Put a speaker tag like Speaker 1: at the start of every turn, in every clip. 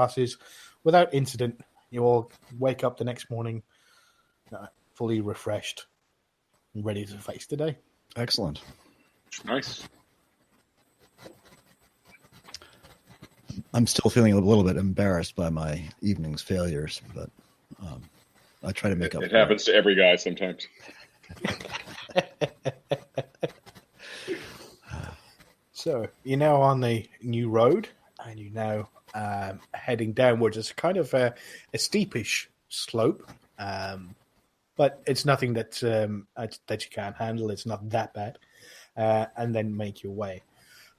Speaker 1: passes without incident. You all wake up the next morning fully refreshed and ready to face the day.
Speaker 2: Excellent.
Speaker 3: Nice.
Speaker 2: I'm still feeling a little bit embarrassed by my evening's failures, but I try to make up.
Speaker 3: It happens to every guy sometimes.
Speaker 1: So you're now on the new road, and you're now heading downwards. It's kind of a steepish slope, but it's nothing that you can't handle. It's not that bad, and then make your way.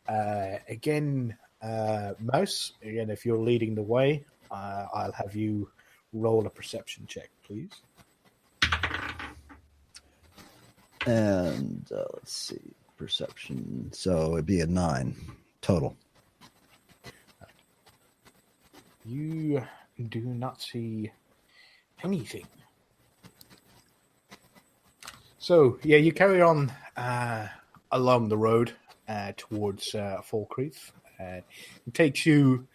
Speaker 1: Again, Mouse. Again, if you're leading the way, I'll have you roll a perception check, please.
Speaker 2: And let's see, perception. So it'd be a 9 total.
Speaker 1: You do not see anything. So, yeah, you carry on along the road towards Falkreath. It takes you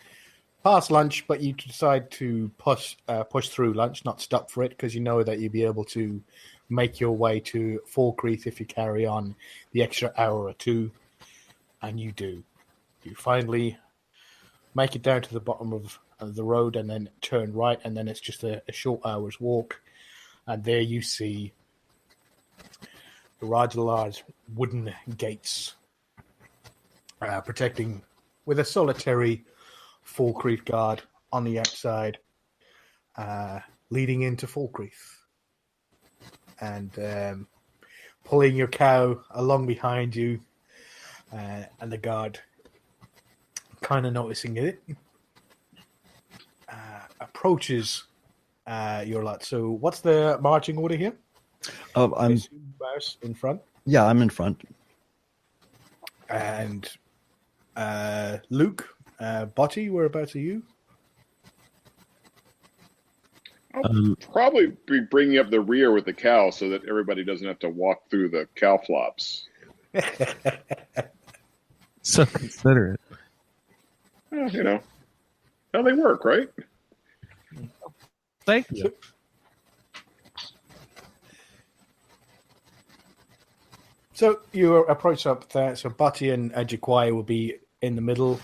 Speaker 1: past lunch, but you decide to push through lunch, not stop for it, because you know that you'll be able to make your way to Falkreath if you carry on the extra hour or two, and you do. You finally make it down to the bottom of the road and then turn right, and then it's just a short hour's walk, and there you see the Rajalar's wooden gates protecting with a solitary Falkreath guard on the outside, leading into Falkreath. And pulling your cow along behind you, and the guard kind of noticing it, approaches your lot. So what's the marching order here?
Speaker 2: I'm
Speaker 1: Mouse in front.
Speaker 2: Yeah, I'm in front.
Speaker 1: And Luke, Botty, whereabouts are you?
Speaker 3: I'll probably be bringing up the rear with the cow so that everybody doesn't have to walk through the cow flops.
Speaker 4: So considerate.
Speaker 3: Well, you know how they work, right?
Speaker 4: Thank you.
Speaker 1: So you approach up there. So Butty and Jaquai will be in the middle.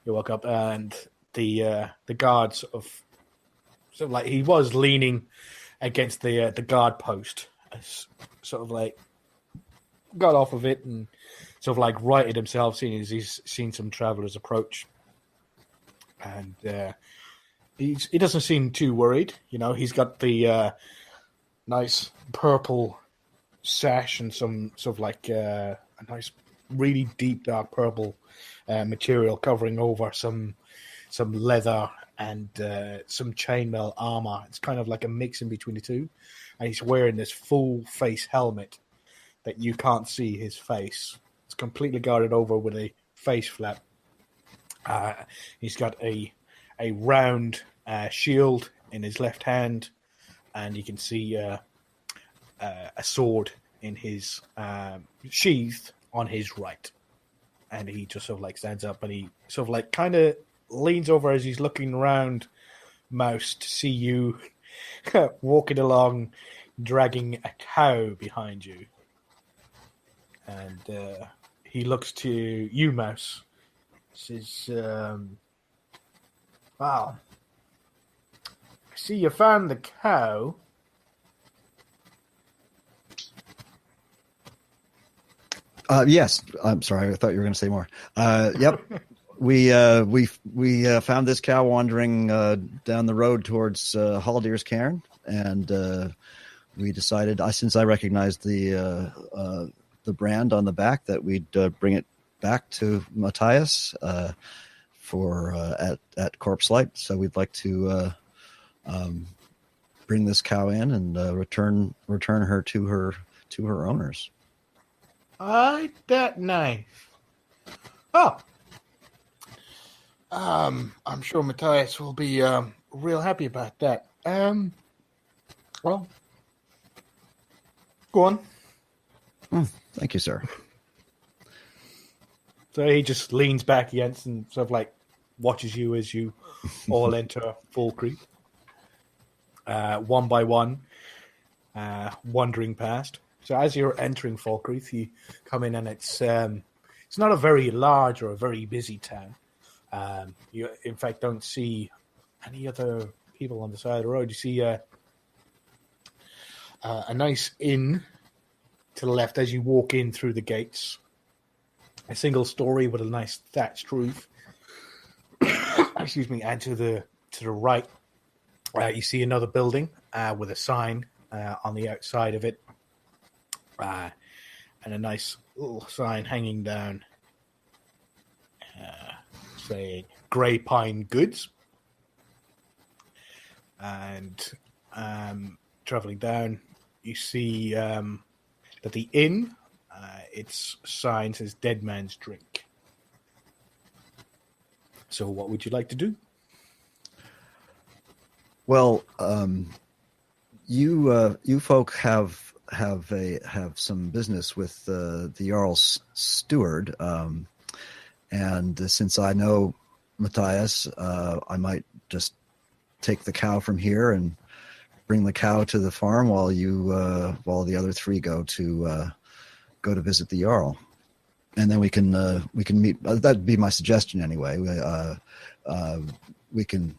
Speaker 1: You walk up, and the guards sort of like he was leaning against the guard post, sort of like got off of it and sort of like righted himself, seeing as he's seen some travelers approach, and he doesn't seem too worried. You know, he's got the nice purple sash and some sort of like a nice, really deep dark purple material covering over some leather and some chainmail armor. It's kind of like a mix in between the two, and he's wearing this full face helmet that you can't see his face. It's completely guarded over with a face flap. He's got a round shield in his left hand, and you can see a sword in his sheath on his right. And he just sort of like stands up, and he sort of like kind of leans over as he's looking around, Mouse, to see you walking along, dragging a cow behind you. And he looks to you, Mouse, says, wow, I see you found the cow.
Speaker 2: Yes, I'm sorry. I thought you were going to say more. Yep, we found this cow wandering down the road towards Haldir's Cairn, and we decided, since I recognized the brand on the back, that we'd bring it back to Matthias for at Corpse Light. So we'd like to bring this cow in and return her to her owners.
Speaker 1: That nice. Oh, I'm sure Matthias will be real happy about that. Well, go on.
Speaker 2: Thank you, sir.
Speaker 1: So he just leans back against and sort of like watches you as you all enter Falkreath, one by one, wandering past. So as you're entering Falkreath, you come in, and it's not a very large or a very busy town. You, in fact, don't see any other people on the side of the road. You see a nice inn to the left as you walk in through the gates. A single story with a nice thatched roof. Excuse me. And to the right, you see another building with a sign on the outside of it, and a nice little sign hanging down saying Grey Pine Goods. And traveling down, you see that the inn, its sign says Dead Man's Drink. So what would you like to do?
Speaker 2: Well, you folk have some business with the Jarl's steward, and since I know Matthias, I might just take the cow from here and bring the cow to the farm while the other three go to visit the Jarl, and then we can meet. That'd be my suggestion anyway. We can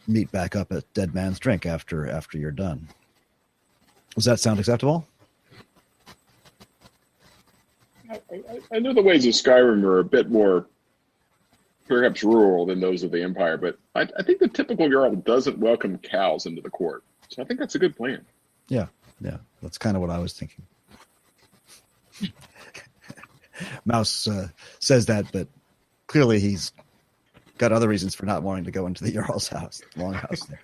Speaker 2: meet back up at Dead Man's Drink after you're done. Does that sound acceptable?
Speaker 3: I know the ways of Skyrim are a bit more, perhaps, rural than those of the Empire, but I think the typical Jarl doesn't welcome cows into the court. So I think that's a good plan.
Speaker 2: Yeah, that's kind of what I was thinking. Mouse says that, but clearly he's got other reasons for not wanting to go into the Jarl's house, longhouse there.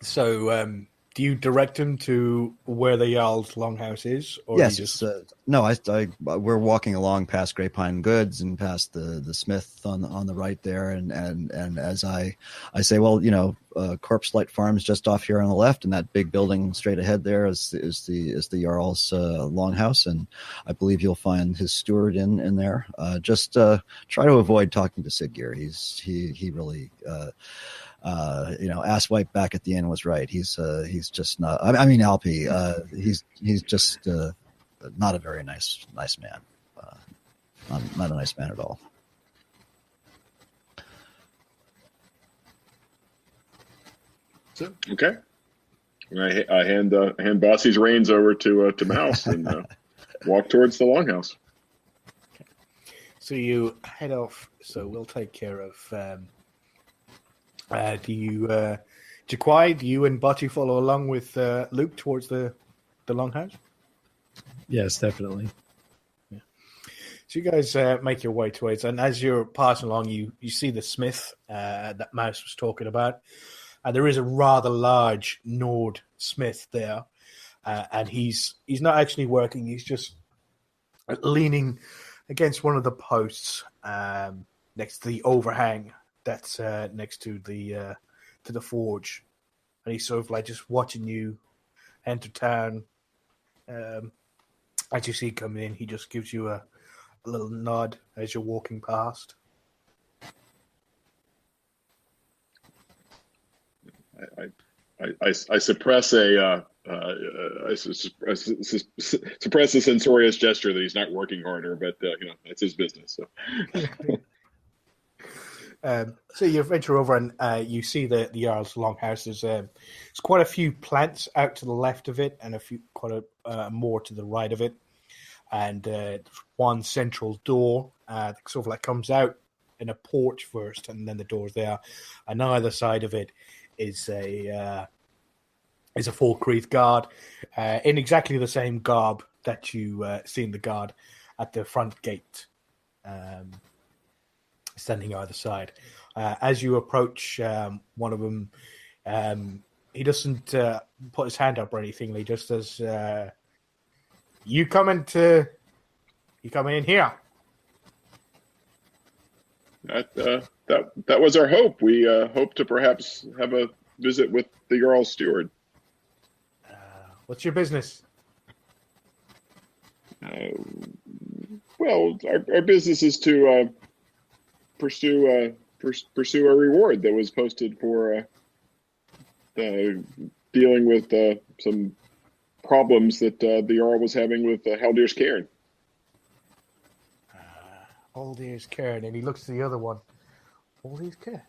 Speaker 1: So, do you direct him to where the Jarl's longhouse is? Or
Speaker 2: yes.
Speaker 1: Just...
Speaker 2: No, we're walking along past Grey Pine Goods and past the smith on the right there, and as I say, well, Corpse Light Farm's just off here on the left, and that big building straight ahead there is the Jarl's longhouse, and I believe you'll find his steward in there. Just try to avoid talking to Siggeir. He really. Asswipe back at the inn was right. He's just not. I mean, Alpi. He's just not a very nice man. Not a nice man at all.
Speaker 3: Okay. I hand Bossy's reins over to Mouse and walk towards the longhouse.
Speaker 1: Okay. So you head off. So we'll take care of. Jaquai, do you and Butty follow along with Luke towards the longhouse?
Speaker 4: Yes, definitely.
Speaker 1: Yeah. So you guys make your way towards, and as you're passing along, you see the smith that Mouse was talking about. And there is a rather large Nord smith there, and he's not actually working. He's just leaning against one of the posts next to the overhang that's next to the forge, and he's sort of like just watching you enter town. As you see coming in, he just gives you a little nod as you're walking past.
Speaker 3: I suppress suppress a censorious gesture that he's not working harder, but it's his business. So.
Speaker 1: So you venture over and you see the Jarl's longhouse. There's quite a few plants out to the left of it, and a few more to the right of it, and one central door that sort of like comes out in a porch first, and then the door's there. And on either side of it is a Falkreath guard in exactly the same garb that you seen the guard at the front gate. Standing either side. As you approach one of them, he doesn't put his hand up or anything. He just says, "You come in here."
Speaker 3: That was our hope. We hope to perhaps have a visit with the Jarl's steward.
Speaker 1: What's your business?
Speaker 3: Well, our business is to pursue a reward that was posted for dealing with some problems that the Jarl was having with Haldir's Cairn.
Speaker 1: Haldir's Cairn, and he looks to the other one. Haldir's Cairn.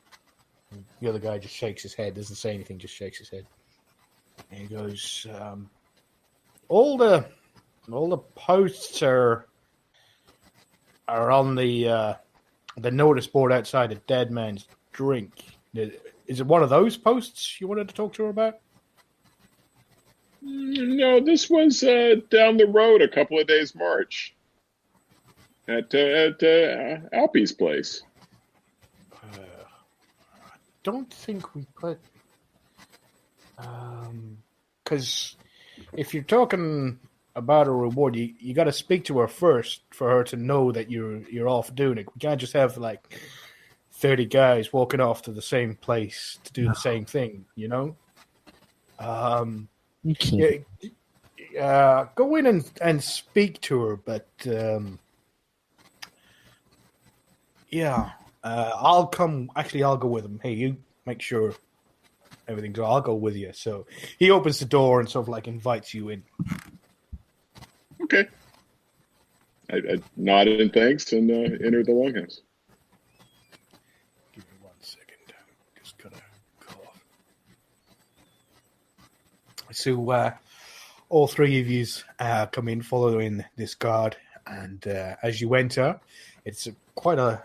Speaker 1: And the other guy just shakes his head, doesn't say anything, just shakes his head. And he goes, all the posts are on the notice board outside of Dead Man's Drink. Is it one of those posts you wanted to talk to her about?
Speaker 3: No, this was down the road a couple of days' march at Alpie's place.
Speaker 1: I don't think we put... Because if you're talking about a reward, you got to speak to her first for her to know that you're off doing it. We can't just have like 30 guys walking off to the same place to do the same thing, you know?
Speaker 4: You can't.
Speaker 1: Go in and speak to her, but I'll come. Actually, I'll go with him. Hey, you make sure everything's. I'll go with you. So he opens the door and sort of like invites you in.
Speaker 3: Okay. I nodded in thanks and entered the longhouse.
Speaker 1: Give me 1 second. Just gotta cough. So all three of you come in following this guard, and as you enter, it's quite a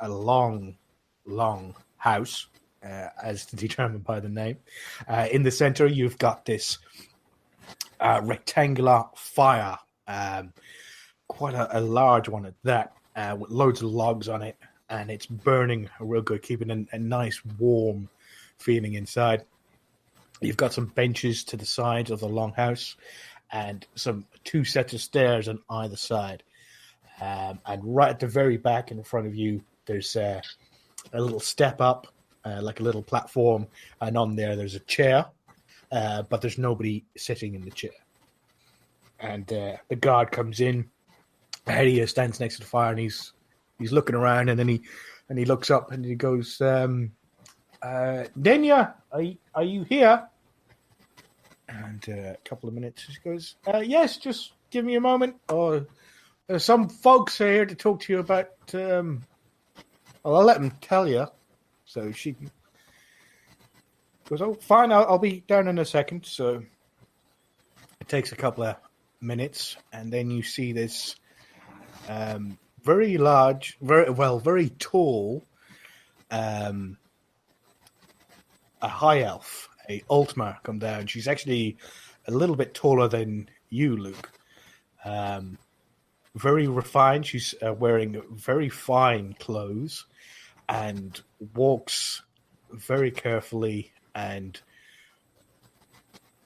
Speaker 1: long house, as determined by the name. In the center, you've got this rectangular fire, quite a large one at that, with loads of logs on it, and it's burning real good, keeping a nice warm feeling inside. You've got some benches to the sides of the longhouse, and two sets of stairs on either side. And right at the very back in front of you, there's a little step up, like a little platform, and on there's a chair, but there's nobody sitting in the chair. And the guard comes in, Eddie stands next to the fire, and he's looking around, and then he looks up and he goes, Denya, are you here? And a couple of minutes, he goes, yes, just give me a moment. Oh, there's some folks here to talk to you about. Well, I'll let them tell you. So she goes, oh, fine, I'll be down in a second. So it takes a couple of minutes, and then you see this very large, very tall, a high elf, a Altmar, come down. She's actually a little bit taller than you, Luke. Very refined. She's wearing very fine clothes and walks very carefully and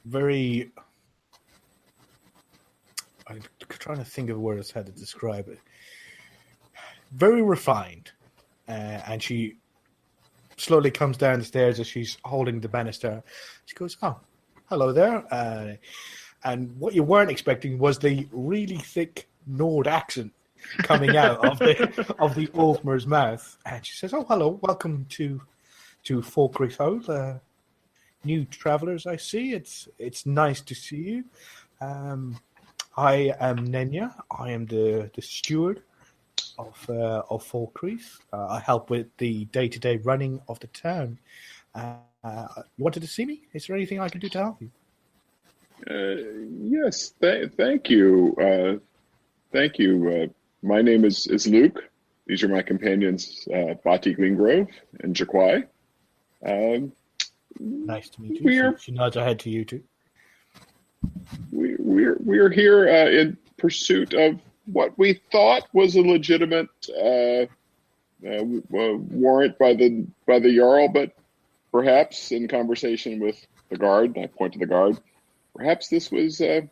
Speaker 1: very... I'm trying to think of words how to describe it. Very refined. And she slowly comes down the stairs as she's holding the banister. She goes, oh, hello there. And what you weren't expecting was the really thick Nord accent coming out of the Altmar's mouth. And she says, oh, hello, welcome to Falkreath Hall. New travellers, I see. It's nice to see you. I am Nenya. I am the steward of Falkreath. I help with the day-to-day running of the town. You wanted to see me? Is there anything I can do to help you?
Speaker 3: Yes, thank you. Thank you. My name is Luke. These are my companions, Bati Greengrove and Jaquai.
Speaker 1: Nice to meet you. She nods her head to you too.
Speaker 3: We're here in pursuit of what we thought was a legitimate warrant by the Jarl, but perhaps in conversation with the guard, I point to the guard. Perhaps this was. I'm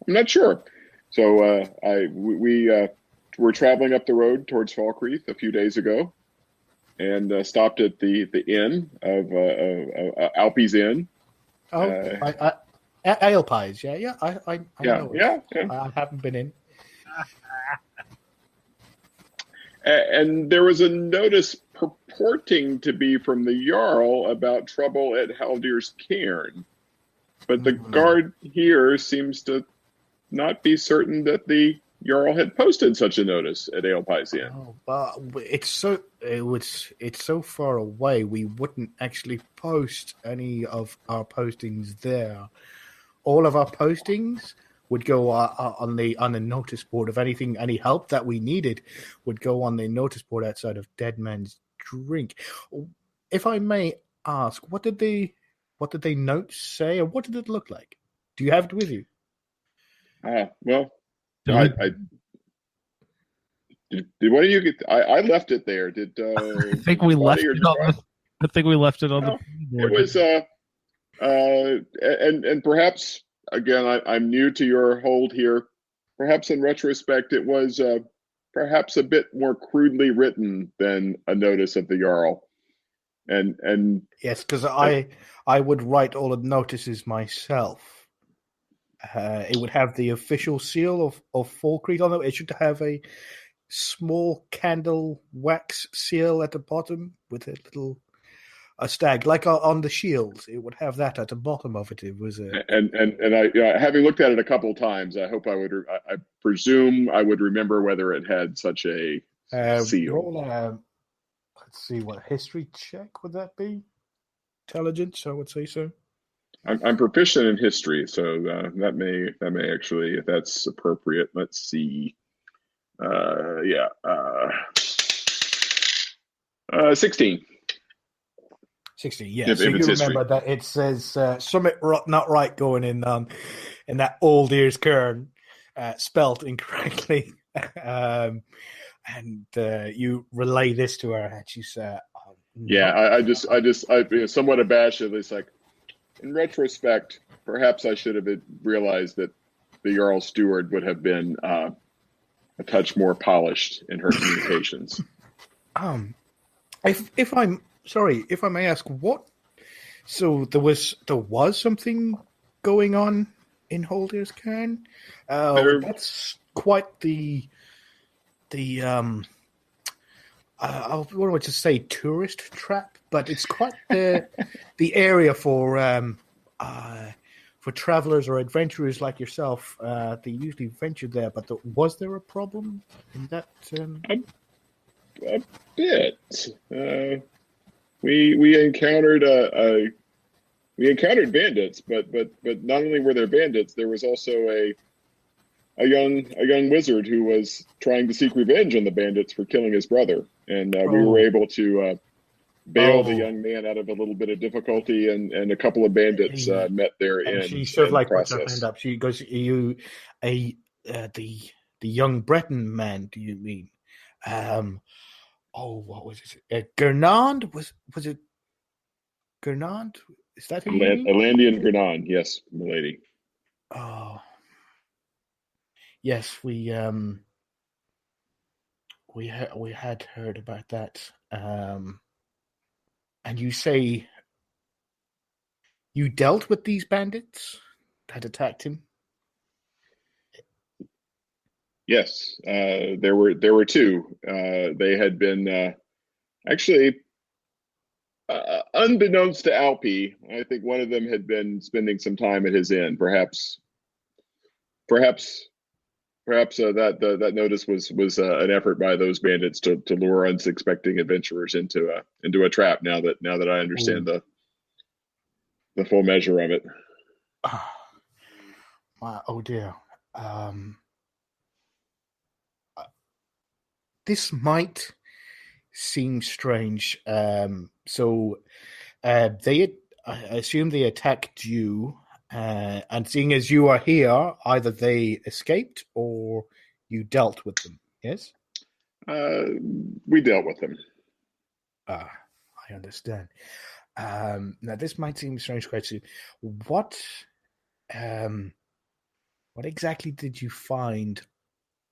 Speaker 3: not sure. So we were traveling up the road towards Falkreath a few days ago, and stopped at the inn of Alpie's Inn.
Speaker 1: Oh, Ale Pies, yeah. I know.
Speaker 3: Yeah.
Speaker 1: I haven't been in.
Speaker 3: And there was a notice purporting to be from the Jarl about trouble at Haldir's Cairn. But the guard here seems to not be certain that the Jarl had posted such a notice at Aelpisian.
Speaker 1: Oh, but it's so far away. We wouldn't actually post any of our postings there. All of our postings would go on the notice board. If anything, any help that we needed would go on the notice board outside of Dead Man's Drink. If I may ask, what did the notes say, or what did it look like? Do you have it with you?
Speaker 3: Well, did one of you get? I left it there. Did
Speaker 4: I think we left it on the. I think we left it on the board.
Speaker 3: It was and perhaps again, I'm new to your hold here. Perhaps in retrospect, it was perhaps a bit more crudely written than a notice of the Jarl. And
Speaker 1: yes, because I would write all the notices myself. It would have the official seal of Falkreath on it. It should have a small candle wax seal at the bottom with a stag, like on the shields. It would have that at the bottom of it. It was
Speaker 3: and I having looked at it a couple of times, I hope I presume I would remember whether it had such a seal.
Speaker 1: Roll let's see, what history check would that be? Intelligence, I would say so.
Speaker 3: I'm proficient in history, so that may actually, if that's appropriate. Let's see. 16.
Speaker 1: 16, yeah. So you remember that it says something not right going in that old ears Kern, spelt incorrectly. And you relay this to her, and she said,
Speaker 3: I somewhat abashed. It's like, in retrospect, perhaps I should have realized that the Jarl Steward would have been a touch more polished in her communications.
Speaker 1: If I may ask, what? So there was something going on in Haldir's Cairn. That's quite the I want to say tourist trap, but it's quite the area for travelers or adventurers like yourself. They usually venture there, but was there a problem in that?
Speaker 3: A bit. We encountered bandits, but not only were there bandits, there was also a young wizard who was trying to seek revenge on the bandits for killing his brother, and we were able to bail the young man out of a little bit of difficulty, and a couple of bandits met their end.
Speaker 1: She sort of like puts her hand up. She goes, "You, the young Breton man? Do you mean? What was it? Gernand? Was it Gernand? Is that who you mean?
Speaker 3: Alandian Gernand, yes, milady.
Speaker 1: Oh, yes, we had heard about that. And you say you dealt with these bandits that attacked him?
Speaker 3: Yes, there were two. They had been actually, unbeknownst to Alpi, I think one of them had been spending some time at his inn. Perhaps that notice was an effort by those bandits to lure unsuspecting adventurers into a trap. Now that I understand the full measure of it.
Speaker 1: Oh dear. This might seem strange. So I assume they attacked you. And seeing as you are here, either they escaped or you dealt with them, yes?
Speaker 3: We dealt with them.
Speaker 1: I understand. Now, this might seem a strange question. What exactly did you find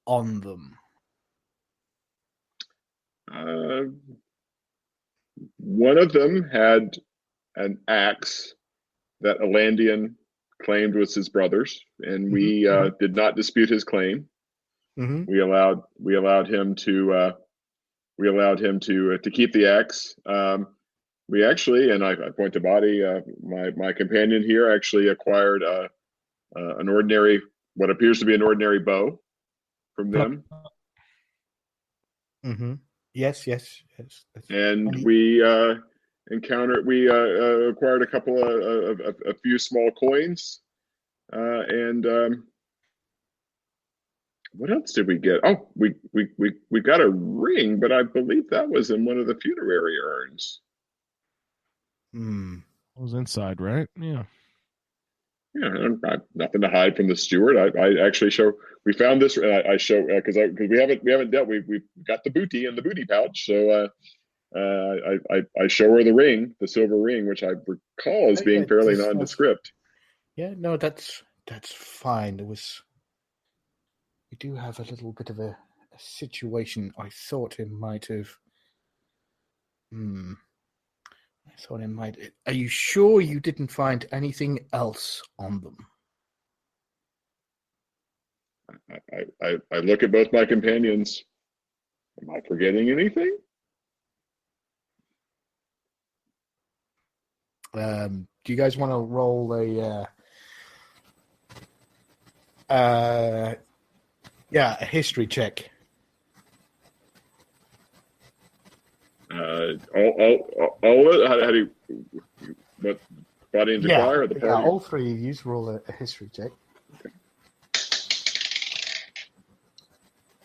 Speaker 1: on them?
Speaker 3: One of them had an axe that Alandian claimed was his brother's, and we did not dispute his claim.
Speaker 1: Mm-hmm.
Speaker 3: We allowed him to keep the axe. We actually, and I point to Body, my companion here actually acquired what appears to be an ordinary bow from them.
Speaker 1: Mm-hmm. Yes.
Speaker 3: And we acquired a few small coins, and what else did we get? Oh, we got a ring, but I believe that was in one of the funerary urns.
Speaker 1: Hmm.
Speaker 4: It was inside, right? Yeah.
Speaker 3: Yeah, nothing to hide from the steward. I actually show we found this. I show because we haven't dealt. We got the booty in the booty pouch. So I show her the ring, the silver ring, which I recall as being fairly nondescript.
Speaker 1: Yeah, no, that's fine. We do have a little bit of a situation. I thought it might have. I thought it might. Are you sure you didn't find anything else on them?
Speaker 3: I look at both my companions. Am I forgetting anything?
Speaker 1: Do you guys want to roll a history check?
Speaker 3: All of it? How do you, what, Body and Declare or the party?
Speaker 1: Yeah, all three of you roll a history check.
Speaker 3: Okay.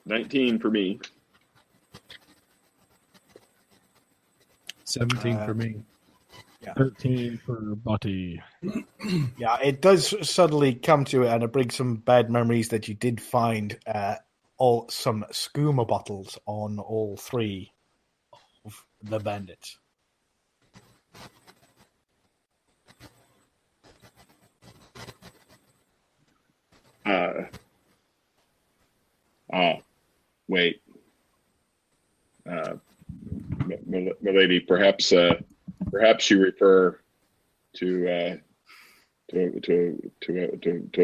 Speaker 3: 19 for me.
Speaker 4: 17 for me.
Speaker 1: Yeah.
Speaker 4: 13 for Butty.
Speaker 1: Yeah, it does suddenly come to it, and it brings some bad memories that you did find some skooma bottles on all three of the bandits.
Speaker 3: Wait. Milady, perhaps you refer to a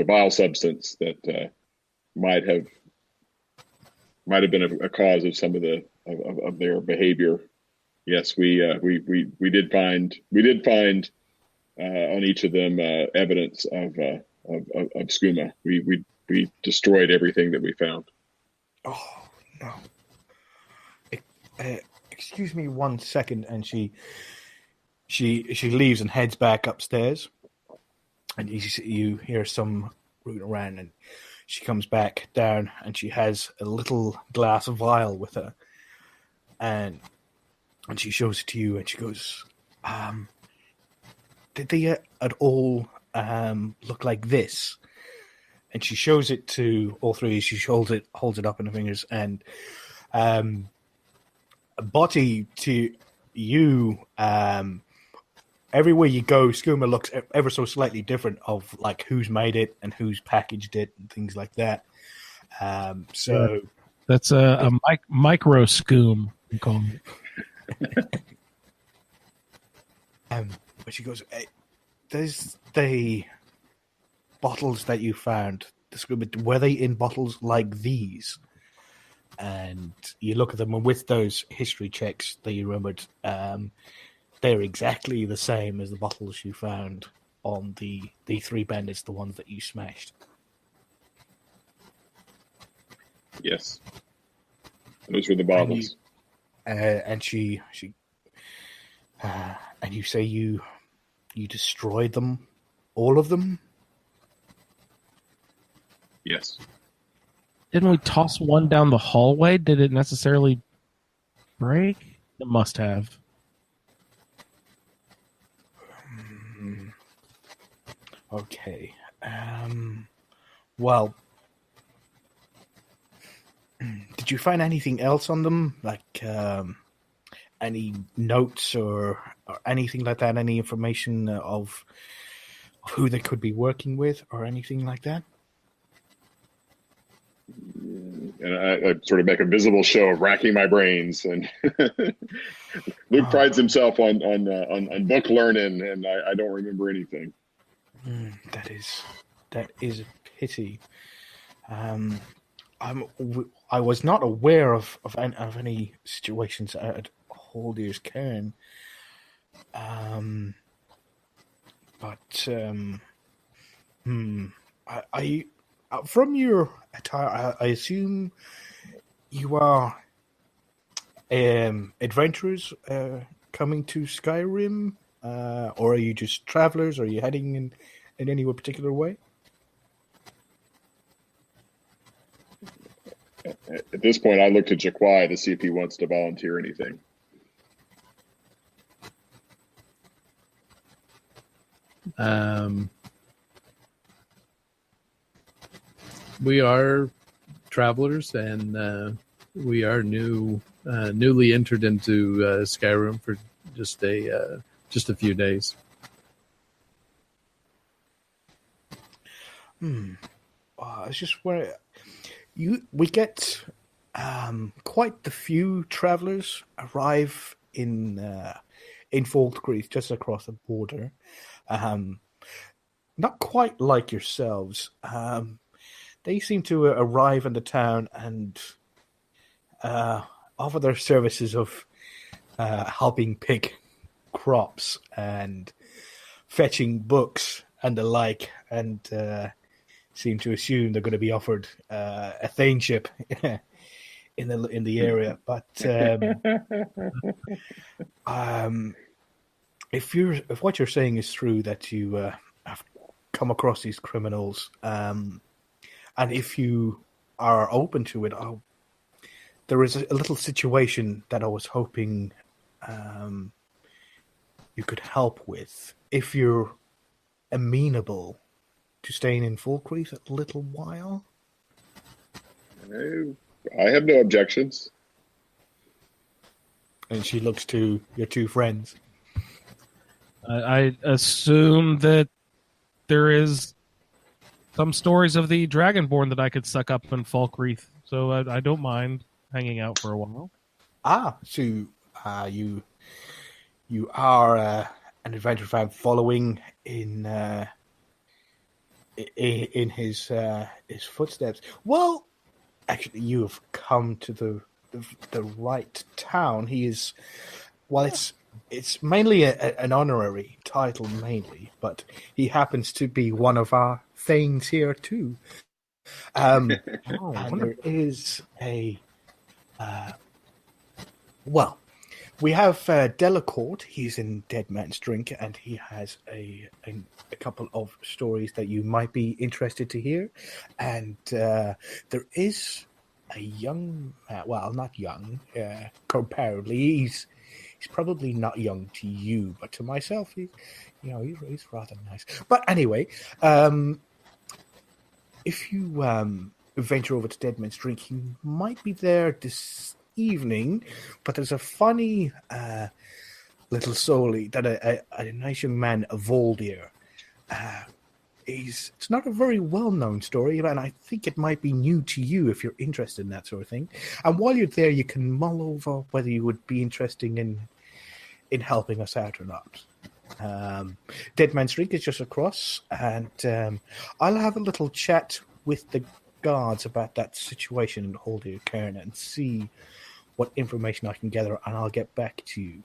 Speaker 3: vile substance that might have been a cause of some of their behavior. Yes, we did find on each of them evidence of skooma. We destroyed everything that we found.
Speaker 1: Oh no! Excuse me 1 second, and she leaves and heads back upstairs, and you hear some rooting around, and she comes back down, and she has a little glass vial with her, and she shows it to you, and she goes, "Did they at all look like this?" And she shows it to all three. She holds it up in her fingers, and Body, to you, everywhere you go, skooma looks ever so slightly different of like who's made it and who's packaged it and things like that. So
Speaker 4: that's a micro scoom, you call it.
Speaker 1: But she goes, hey, there's the bottles that you found. The skooma, were they in bottles like these? And you look at them, and with those history checks that you remembered, they're exactly the same as the bottles you found on the three bandits, the ones that you smashed.
Speaker 3: Yes, those were the bottles.
Speaker 1: And you say you destroyed them, all of them.
Speaker 3: Yes.
Speaker 4: Didn't we toss one down the hallway? Did it necessarily break? It must have.
Speaker 1: Okay. Well, did you find anything else on them? Like any notes or anything like that? Any information of who they could be working with or anything like that?
Speaker 3: And I sort of make a visible show of racking my brains. And Luke prides himself on book learning, and I don't remember anything.
Speaker 1: That is a pity. I was not aware of any situations at Holdier's Cairn. But I from your attire, I assume you are adventurers coming to Skyrim, or are you just travelers? Are you heading in any particular way?
Speaker 3: At this point, I look to Jaquai to see if he wants to volunteer anything.
Speaker 5: We are travelers, and we are newly entered into Skyrim for just a few days.
Speaker 1: I was just wondering, we get quite the few travelers arrive in Falkreath, just across the border. Not quite like yourselves. They seem to arrive in the town and offer their services of helping pick crops and fetching books and the like, and seem to assume they're going to be offered a thainship in the area. But if what you're saying is true, that you have come across these criminals, and if you are open to it, there is a little situation that I was hoping you could help with. If you're amenable to staying in Falkreath a little while.
Speaker 3: I have no objections.
Speaker 1: And she looks to your two friends.
Speaker 4: I assume that there is some stories of the Dragonborn that I could suck up in Falkreath, so I don't mind hanging out for a while.
Speaker 1: So you are an adventure fan following in his footsteps. Well, actually, you have come to the right town. He is, well, it's mainly an honorary title, mainly, but he happens to be one of our thanes here too. And there is we have Delacourt. He's in Dead Man's Drink, and he has a couple of stories that you might be interested to hear. And there is a young, not young, comparably. He's probably not young to you, but to myself, he's rather nice. But anyway, if you venture over to Dead Man's Drink, he might be there this evening, but there's a funny little story that a nice young man, a Voldir, it's not a very well-known story, and I think it might be new to you if you're interested in that sort of thing. And while you're there, you can mull over whether you would be interested in helping us out or not. Dead Man's Drink is just across, and I'll have a little chat with the guards about that situation in Holdier's Cairn and see what information I can gather, and I'll get back to you.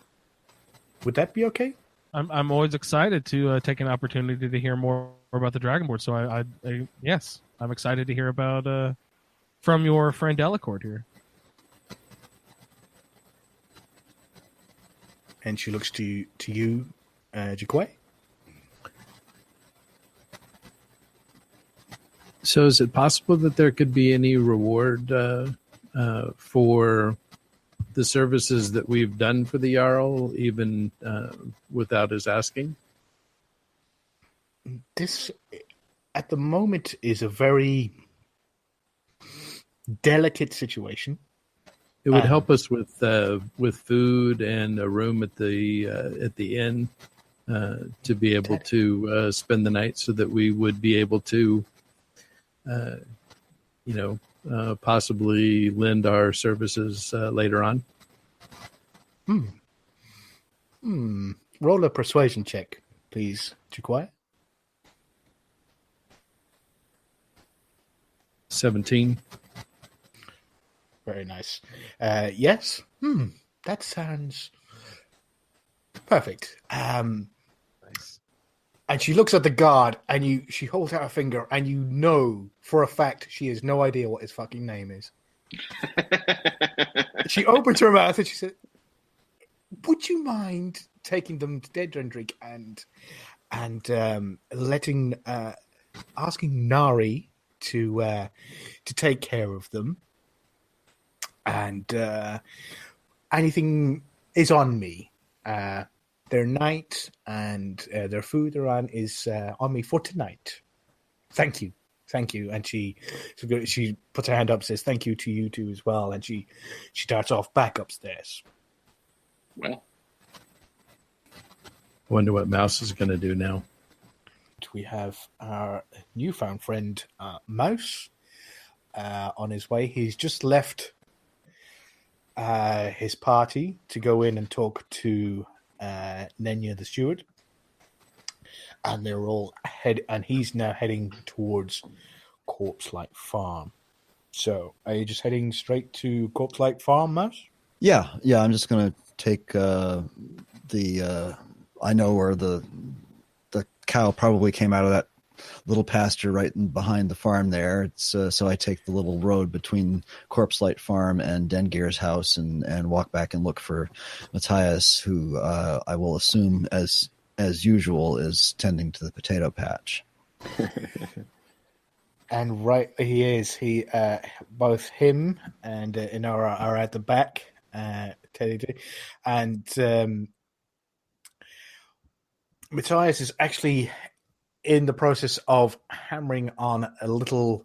Speaker 1: Would that be okay?
Speaker 4: I'm always excited to take an opportunity to hear more about the Dragonborn. So I yes, I'm excited to hear about from your friend Delacourt here.
Speaker 1: And she looks to you, Jaquay.
Speaker 5: So is it possible that there could be any reward for the services that we've done for the Jarl, even without his asking?
Speaker 1: This, at the moment, is a very delicate situation.
Speaker 5: It would help us with food and a room at the inn to be able to spend the night, so that we would be able to, possibly lend our services later on.
Speaker 1: Roll a persuasion check, please, Jaquay.
Speaker 5: 17.
Speaker 1: Very nice. Yes. That sounds perfect.
Speaker 5: Nice.
Speaker 1: And she looks at the guard, and she holds out her finger, and you know for a fact she has no idea what his fucking name is. She opens her mouth and she said, "Would you mind taking them to Dead and Drink and asking Nari to take care of them, and anything is on me. Their night and their food they're on is on me for tonight. Thank you." And she puts her hand up and says, "Thank you to you too as well." And she darts off back upstairs.
Speaker 3: Well,
Speaker 5: Wonder what Mouse is going to do now.
Speaker 1: We have our newfound friend, Mouse, on his way. He's just left his party to go in and talk to Nenya the steward. And they're all he's now heading towards Corpse Light Farm. So, are you just heading straight to Corpse Light Farm, Mouse?
Speaker 2: Yeah. I'm just gonna take I know where the cow probably came out of that little pasture right behind the farm there. It's so I take the little road between Corpse Light Farm and Dengir's house and walk back and look for Matthias, who I will assume as usual is tending to the potato patch.
Speaker 1: And right, he is. He both him and Inara are at the back, Teddy, and Matthias is actually in the process of hammering on a little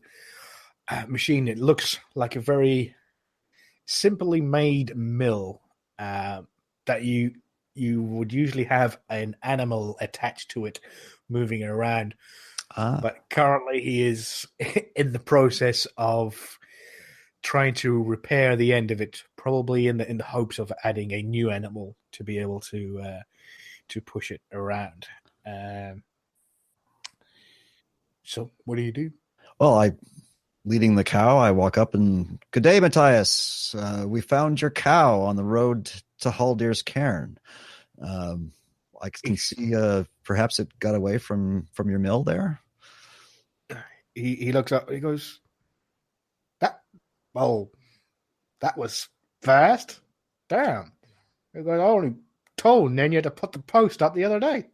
Speaker 1: machine. It looks like a very simply made mill that you would usually have an animal attached to it moving around. But currently he is in the process of trying to repair the end of it, probably in the hopes of adding a new animal to be able to push it around. So what do you do?
Speaker 2: Well, leading the cow, I walk up and, "Good day, Matthias. We found your cow on the road to Haldir's Cairn. I can see perhaps it got away from your mill there."
Speaker 1: He looks up. He goes, "That was fast. Damn." He goes, "I only told Nenya to put the post up the other day."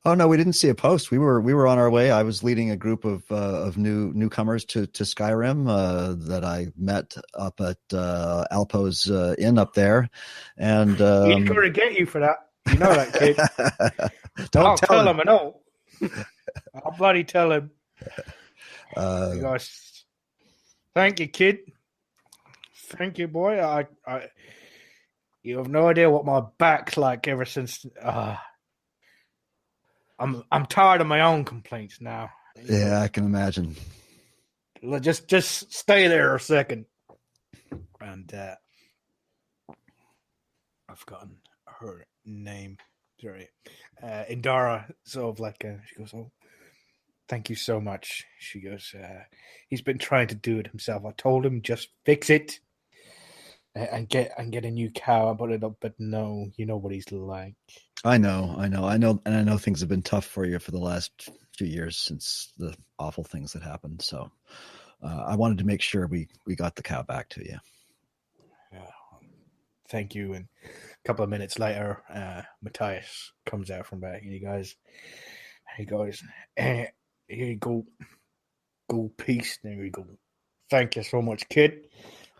Speaker 2: Oh no, we didn't see a post. We were on our way. I was leading a group of newcomers to Skyrim that I met up at Alpo's Inn up there, and
Speaker 1: he's going to get you for that. You know that, kid.
Speaker 2: Don't
Speaker 1: tell him. I know. I'll bloody tell him. He goes, "Thank you, kid. Thank you, boy. I you have no idea what my back's like ever since. I'm tired of my own complaints now."
Speaker 2: Yeah, I can imagine.
Speaker 1: Just stay there a second. And I've forgotten her name. Sorry, Indara. Sort of like she goes, "Oh, thank you so much." She goes, "He's been trying to do it himself. I told him just fix it and get a new cow and put it up, but no, you know what he's like."
Speaker 2: I know, and I know things have been tough for you for the last few years since the awful things that happened. So I wanted to make sure we got the cow back to you.
Speaker 1: Yeah, thank you. And a couple of minutes later, Matthias comes out from back, and he goes, "Here you go, gold piece. There you go. Thank you so much, kid.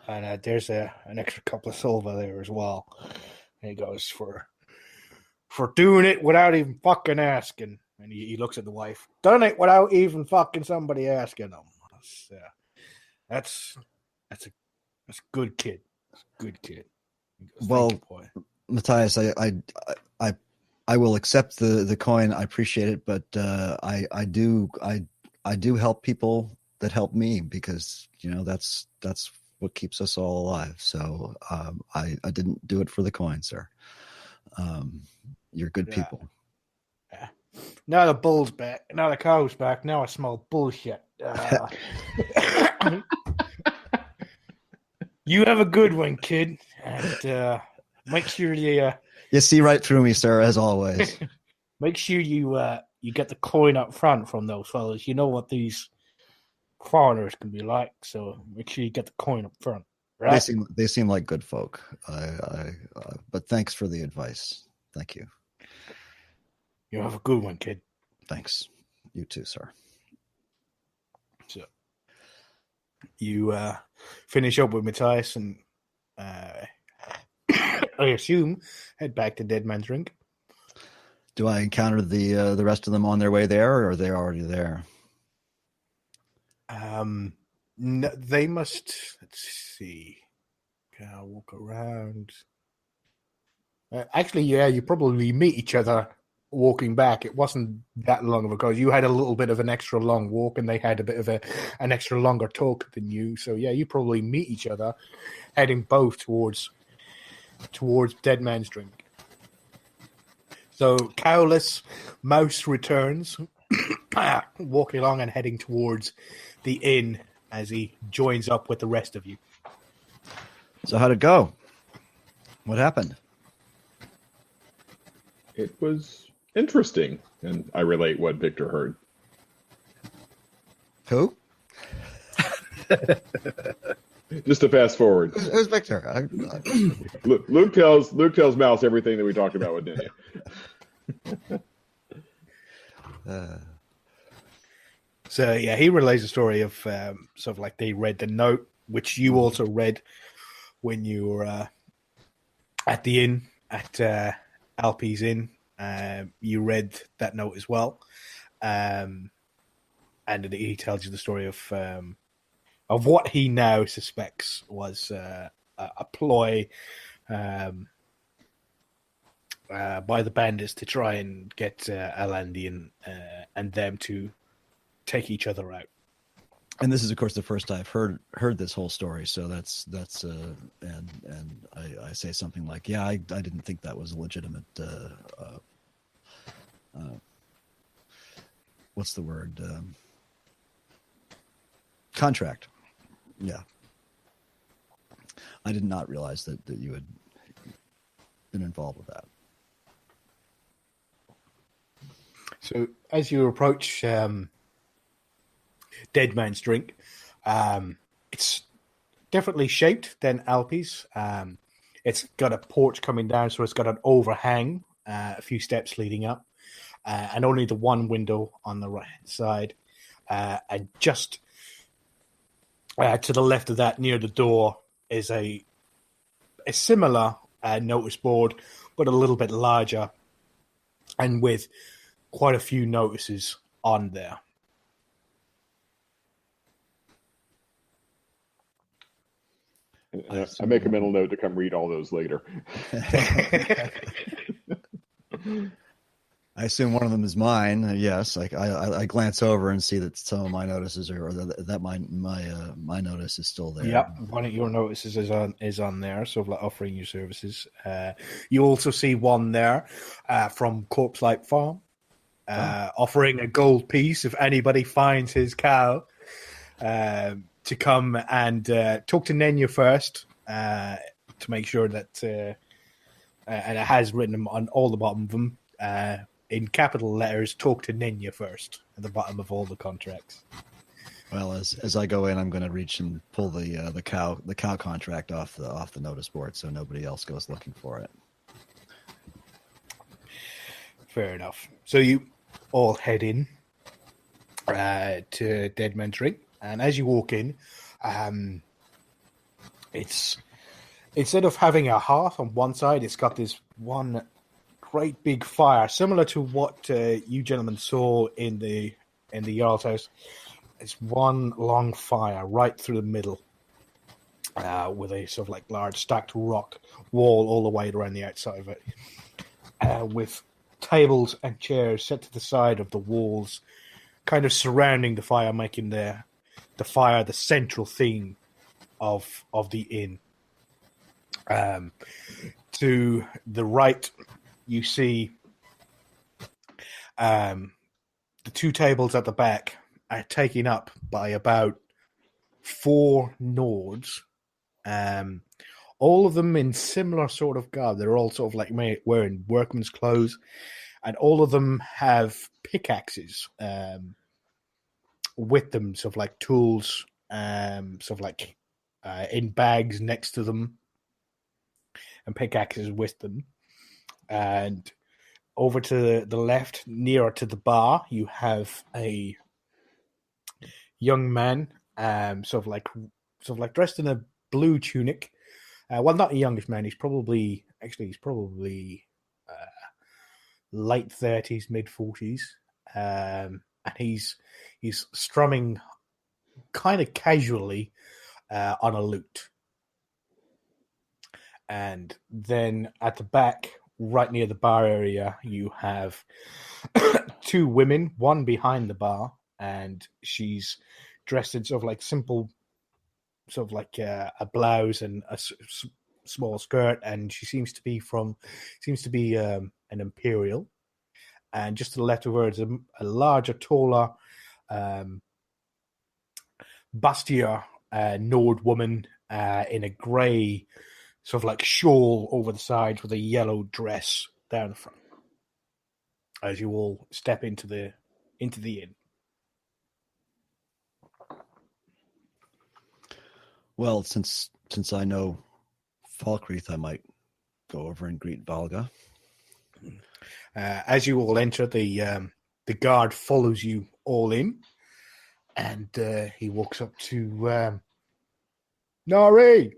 Speaker 1: And there's an extra couple of silver there as well." And he goes, for doing it without even fucking asking. And he looks at the wife. Done it without even fucking somebody asking him. That's a good kid. That's a good kid. Goes,
Speaker 2: well,
Speaker 1: you, boy.
Speaker 2: Matthias, I will accept the coin. I appreciate it, but I do help people that help me, because that's what keeps us all alive. So I didn't do it for the coin, sir. You're good people.
Speaker 1: Yeah. Now the bull's back. Now the cow's back. Now I smell bullshit. You have a good one, kid, and make sure
Speaker 2: You see right through me, sir, as always.
Speaker 1: make sure you get the coin up front from those fellas. You know what these foreigners can be like, so make sure you get the coin up front. Right?
Speaker 2: They seem like good folk. But thanks for the advice. Thank you.
Speaker 1: You have a good one, kid.
Speaker 2: Thanks. You too, sir.
Speaker 1: So you finish up with Matthias and I assume head back to Dead Man's Drink.
Speaker 2: Do I encounter the rest of them on their way there, or are they already there?
Speaker 1: No, they must. Let's see. Can I walk around? Actually, yeah, you probably meet each other walking back. It wasn't that long of a because you had a little bit of an extra long walk, and they had a bit of an extra longer talk than you. So yeah, you probably meet each other, heading both towards Dead Man's Drink. So Cowless Mouse returns, walking along and heading towards the inn as he joins up with the rest of you.
Speaker 2: So how'd it go? What happened?
Speaker 3: It was interesting, and I relate what Victor heard.
Speaker 2: Who?
Speaker 3: Just to fast forward,
Speaker 2: Who's Victor?
Speaker 3: Luke tells Mouse everything that we talked about with Ninja.
Speaker 1: So yeah, he relays the story of sort of like they read the note, which you also read when you were at the inn at Alpi's Inn. You read that note as well, and he tells you the story of what he now suspects was a ploy by the bandits to try and get Alandian and them to take each other out.
Speaker 2: And this is, of course, the first I've heard this whole story. So that's and I say something like, yeah, I didn't think that was a legitimate. What's the word? Contract. Yeah. I did not realize that you had been involved with that.
Speaker 1: So as you approach Dead Man's Drink, it's differently shaped than Alpi's. It's got a porch coming down, so it's got an overhang, a few steps leading up, and only the one window on the right-hand side. And just to the left of that, near the door, is a similar notice board, but a little bit larger, and with quite a few notices on there.
Speaker 3: I make a mental note to come read all those later.
Speaker 2: I assume one of them is mine. Yes, I glance over and see that some of my notices are, or that my notice is still there.
Speaker 1: Yep, one of your notices is on there, so like offering your services. You also see one there from Corpse Light Farm, offering a gold piece if anybody finds his cow. To come and talk to Nenya first to make sure that, and it has written on all the bottom of them in capital letters, talk to Nenya first at the bottom of all the contracts.
Speaker 2: Well, as I go in, I'm going to reach and pull the cow contract off the notice board, so nobody else goes looking for it.
Speaker 1: Fair enough. So you all head in to Dead Man's Drink. And as you walk in, it's instead of having a hearth on one side, it's got this one great big fire, similar to what you gentlemen saw in the Jarl's house. It's one long fire right through the middle, with a sort of like large stacked rock wall all the way around the outside of it, with tables and chairs set to the side of the walls, kind of surrounding the fire, making the fire the central theme of the inn. To the right, you see the two tables at the back are taken up by about 4 Nords All of them in similar sort of garb. They're all sort of like wearing workman's clothes, and all of them have pickaxes with them, sort of like tools, sort of like in bags next to them, and pickaxes with them. And over to the left, nearer to the bar, you have a young man, sort of like dressed in a blue tunic. Well, not a youngish man. He's probably late 30s, mid 40s, and he's strumming kind of casually on a lute. And then at the back, right near the bar area, you have two women, one behind the bar, and she's dressed in sort of like simple, sort of like a blouse and a small skirt, and she seems to be an imperial. And just to the left of her is a larger, taller, bustier Nord woman in a grey sort of like shawl over the sides with a yellow dress down the front. As you all step into the inn.
Speaker 2: Well, since I know Falkreath, I might go over and greet Valga.
Speaker 1: As you all enter, the guard follows you all in, and he walks up to Nari,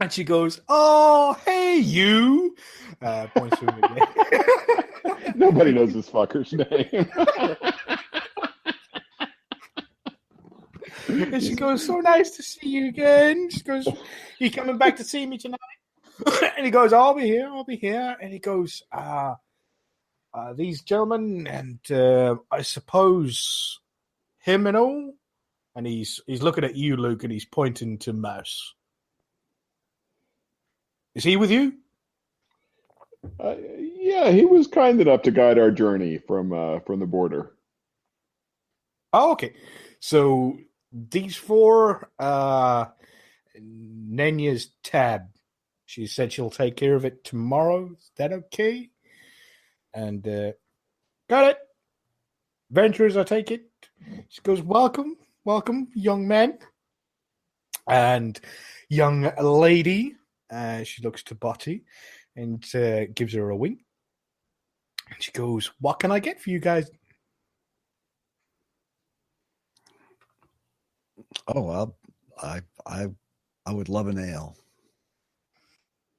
Speaker 1: and she goes, "Oh, hey, you!" Points to him again.
Speaker 3: Nobody knows this fucker's name.
Speaker 1: And she goes, "So nice to see you again." She goes, "You coming back to see me tonight?" And he goes, I'll be here. And he goes, these gentlemen, and I suppose him and all. And he's looking at you, Luke, and he's pointing to Mouse. Is he with you?
Speaker 3: Yeah, he was kind enough to guide our journey from the border.
Speaker 1: Oh, okay. So these four, Nenya's tab. She said she'll take care of it tomorrow. Is that okay? And got it. Venturers, I take it. She goes, welcome, young man. And young lady, she looks to Botty and gives her a wink. And she goes, what can I get for you guys?
Speaker 2: Oh, well, I would love an ale.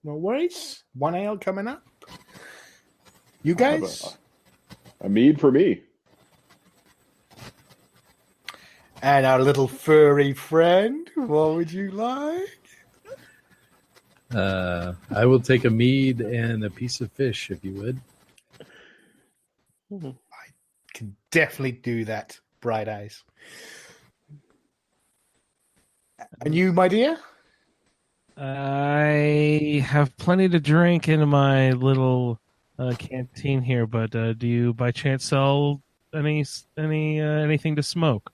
Speaker 1: No worries. One ale coming up. You guys?
Speaker 3: A mead for me.
Speaker 1: And our little furry friend, what would you like?
Speaker 5: I will take a mead and a piece of fish, if you would.
Speaker 1: I can definitely do that, Bright Eyes. And you, my dear?
Speaker 4: I have plenty to drink in my little canteen here, but do you by chance sell anything to smoke?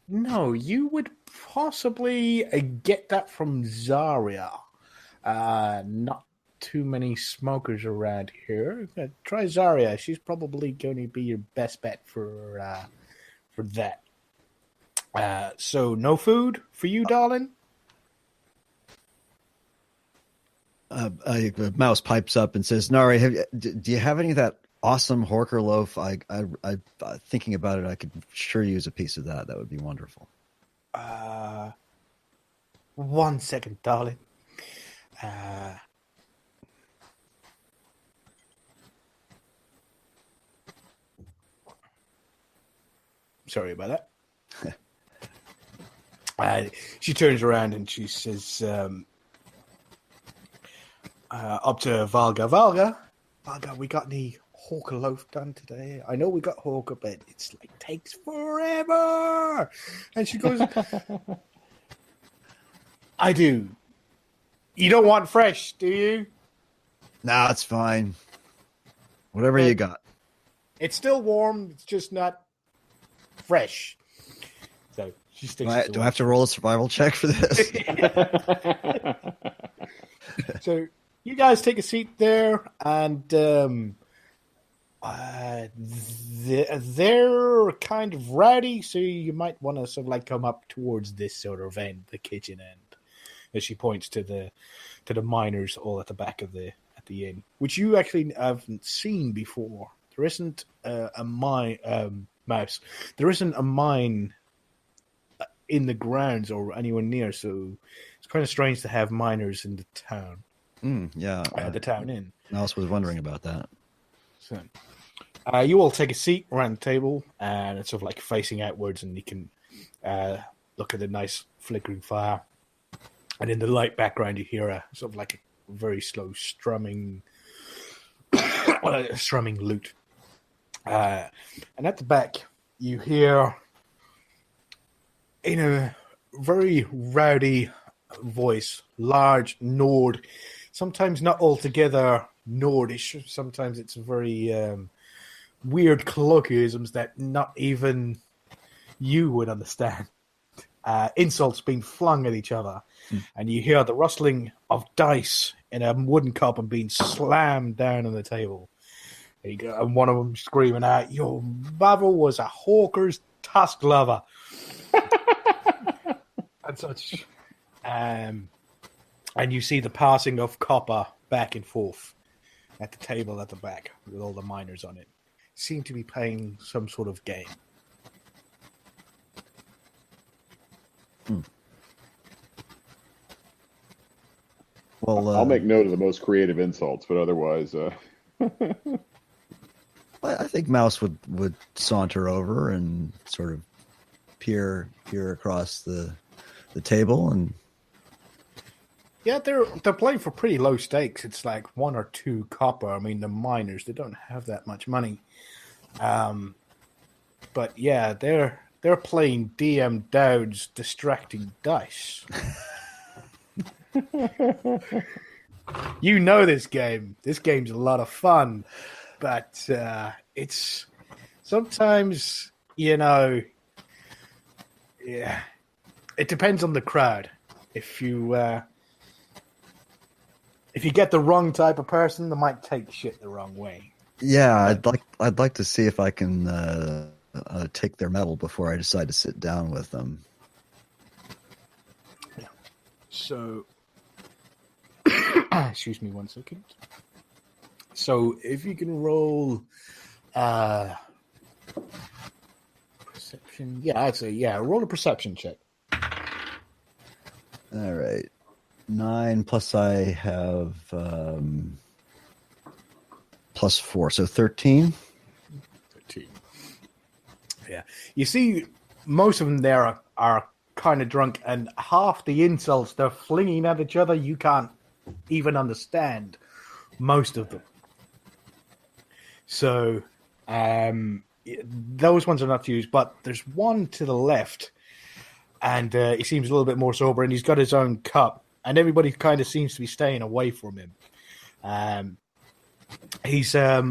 Speaker 1: No, you would possibly get that from Zarya. Not too many smokers around here. Try Zarya. She's probably going to be your best bet for that. So no food for you, darling?
Speaker 2: Mouse pipes up and says, Nari, do you have any of that awesome Horker loaf? I thinking about it, I could sure use a piece of that. That would be wonderful.
Speaker 1: 1 second, darling. Sorry about that. She turns around and she says, up to Valga, Valga, we got any Hawker loaf done today? I know we got Hawker, but it's like takes forever. And she goes, I do. You don't want fresh, do you?
Speaker 2: Nah, it's fine. Whatever you got.
Speaker 1: It's still warm. It's just not fresh. So she
Speaker 2: Do
Speaker 1: sticks.
Speaker 2: I have to roll a survival check for this?
Speaker 1: So you guys take a seat there, and they're kind of rowdy, so you might want to sort of like come up towards this sort of end, the kitchen end, as she points to the miners all at the back of the inn, which you actually haven't seen before. There isn't a mine, mouse. There isn't a mine in the grounds or anywhere near, so it's kind of strange to have miners in the town.
Speaker 2: Yeah,
Speaker 1: The town inn.
Speaker 2: Mouse was wondering about that.
Speaker 1: So, you all take a seat around the table, and it's sort of like facing outwards, and you can look at the nice flickering fire. And in the light background, you hear a sort of like a very slow strumming lute. And at the back, you hear, in a very rowdy voice, large Nord, sometimes not altogether Nordish, sometimes it's very weird colloquialisms that not even you would understand. Insults being flung at each other, and you hear the rustling of dice in a wooden cup and being slammed down on the table. And one of them screaming out, "Your mother was a hawker's tusk lover," and such. And you see the passing of copper back and forth at the table at the back with all the miners on it. Seem to be playing some sort of game.
Speaker 2: Well,
Speaker 3: I'll make note of the most creative insults, but otherwise,
Speaker 2: I think Mouse would saunter over and sort of peer across the table, and
Speaker 1: Yeah, they're playing for pretty low stakes. It's like 1 or 2 copper. I mean, the miners, they don't have that much money. But yeah, they're playing DM Dowd's distracting dice. You know this game. This game's a lot of fun, but it's sometimes, yeah, it depends on the crowd. If you get the wrong type of person, they might take shit the wrong way.
Speaker 2: yeah, I'd like to see if I can take their mettle before I decide to sit down with them.
Speaker 1: Yeah. So, excuse me 1 second. So, if you can roll perception, I'd say roll a perception check.
Speaker 2: All right, 9 plus I have plus 4, so 13.
Speaker 1: 13. Yeah, you see, most of them there are kind of drunk, and half the insults they're flinging at each other you can't even understand most of them. So those ones are not used, but there's one to the left, and he seems a little bit more sober, and he's got his own cup, and everybody kind of seems to be staying away from him. He's a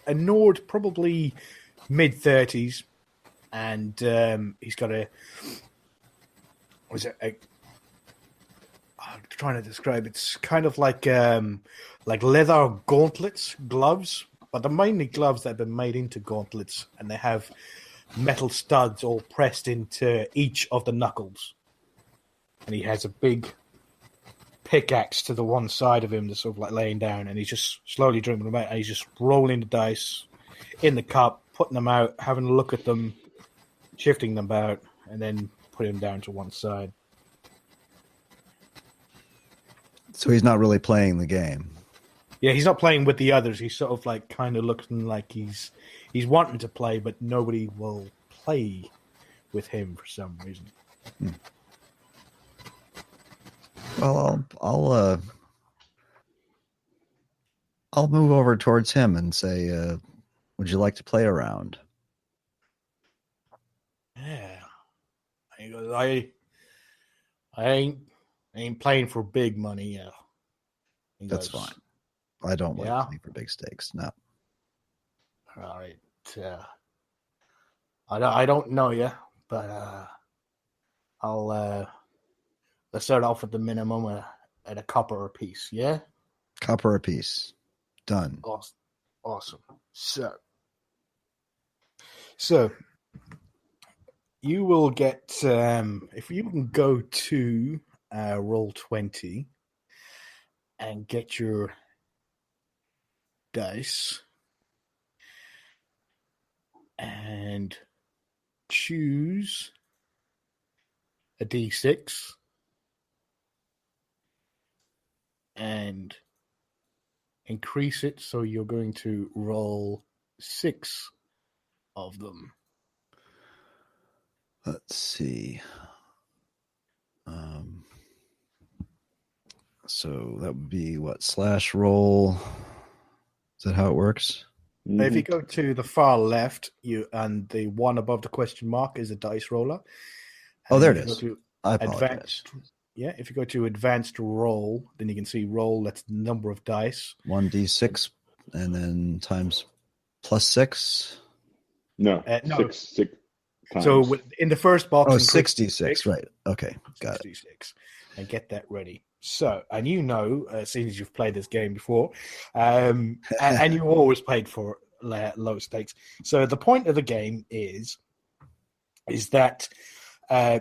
Speaker 1: Nord, probably mid-30s, and he's got I'm trying to describe. It's kind of like leather gauntlets, gloves, but they're mainly gloves that have been made into gauntlets, and they have metal studs all pressed into each of the knuckles. And he has a big pickaxe to the one side of him that's sort of like laying down, and he's just slowly drinking them out, and he's just rolling the dice in the cup, putting them out, having a look at them, shifting them about, and then putting them down to one side.
Speaker 2: So he's not really playing the game.
Speaker 1: Yeah, he's not playing with the others. He's sort of like kind of looking like he's wanting to play, but nobody will play with him for some reason.
Speaker 2: Well, I'll move over towards him and say, "Would you like to play around?"
Speaker 1: Yeah, he goes, I ain't playing for big money. Yeah,
Speaker 2: That's fine. I don't like
Speaker 1: Yeah?
Speaker 2: playing for big stakes. No.
Speaker 1: All right. I don't know you, but let's start off with the minimum at a copper a piece. Yeah.
Speaker 2: Copper apiece. Done.
Speaker 1: Awesome. So you will get if you can go to Roll20 and get your dice and choose a D6 and increase it, so you're going to roll 6 of them.
Speaker 2: Let's see. So that would be what? Slash roll. Is that how it works?
Speaker 1: If you go to the far left, and the one above the question mark is a dice roller.
Speaker 2: Oh, there it
Speaker 1: If you
Speaker 2: is.
Speaker 1: go to
Speaker 2: I apologize.
Speaker 1: if you go to advanced roll, then you can see roll, that's the number of dice.
Speaker 2: 1d6 and then times plus 6.
Speaker 3: No,
Speaker 1: No.
Speaker 3: six times.
Speaker 1: So in the first box,
Speaker 2: Oh,
Speaker 1: include
Speaker 2: 66, right. Okay, got it.
Speaker 1: 66. And get that ready. So, and seeing as you've played this game before, and you always played for low stakes. So the point of the game is that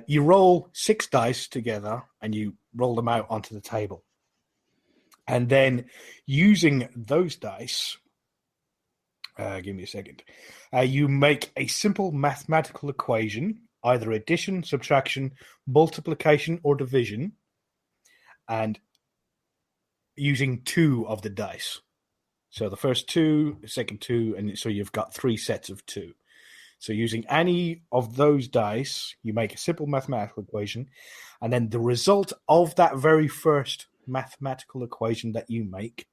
Speaker 1: you roll 6 dice together and you roll them out onto the table. And then using those dice, give me a second, you make a simple mathematical equation, either addition, subtraction, multiplication, or division, and using 2 of the dice. So the first 2, the second 2, and so you've got 3 sets of 2. So using any of those dice, you make a simple mathematical equation, and then the result of that very first mathematical equation that you make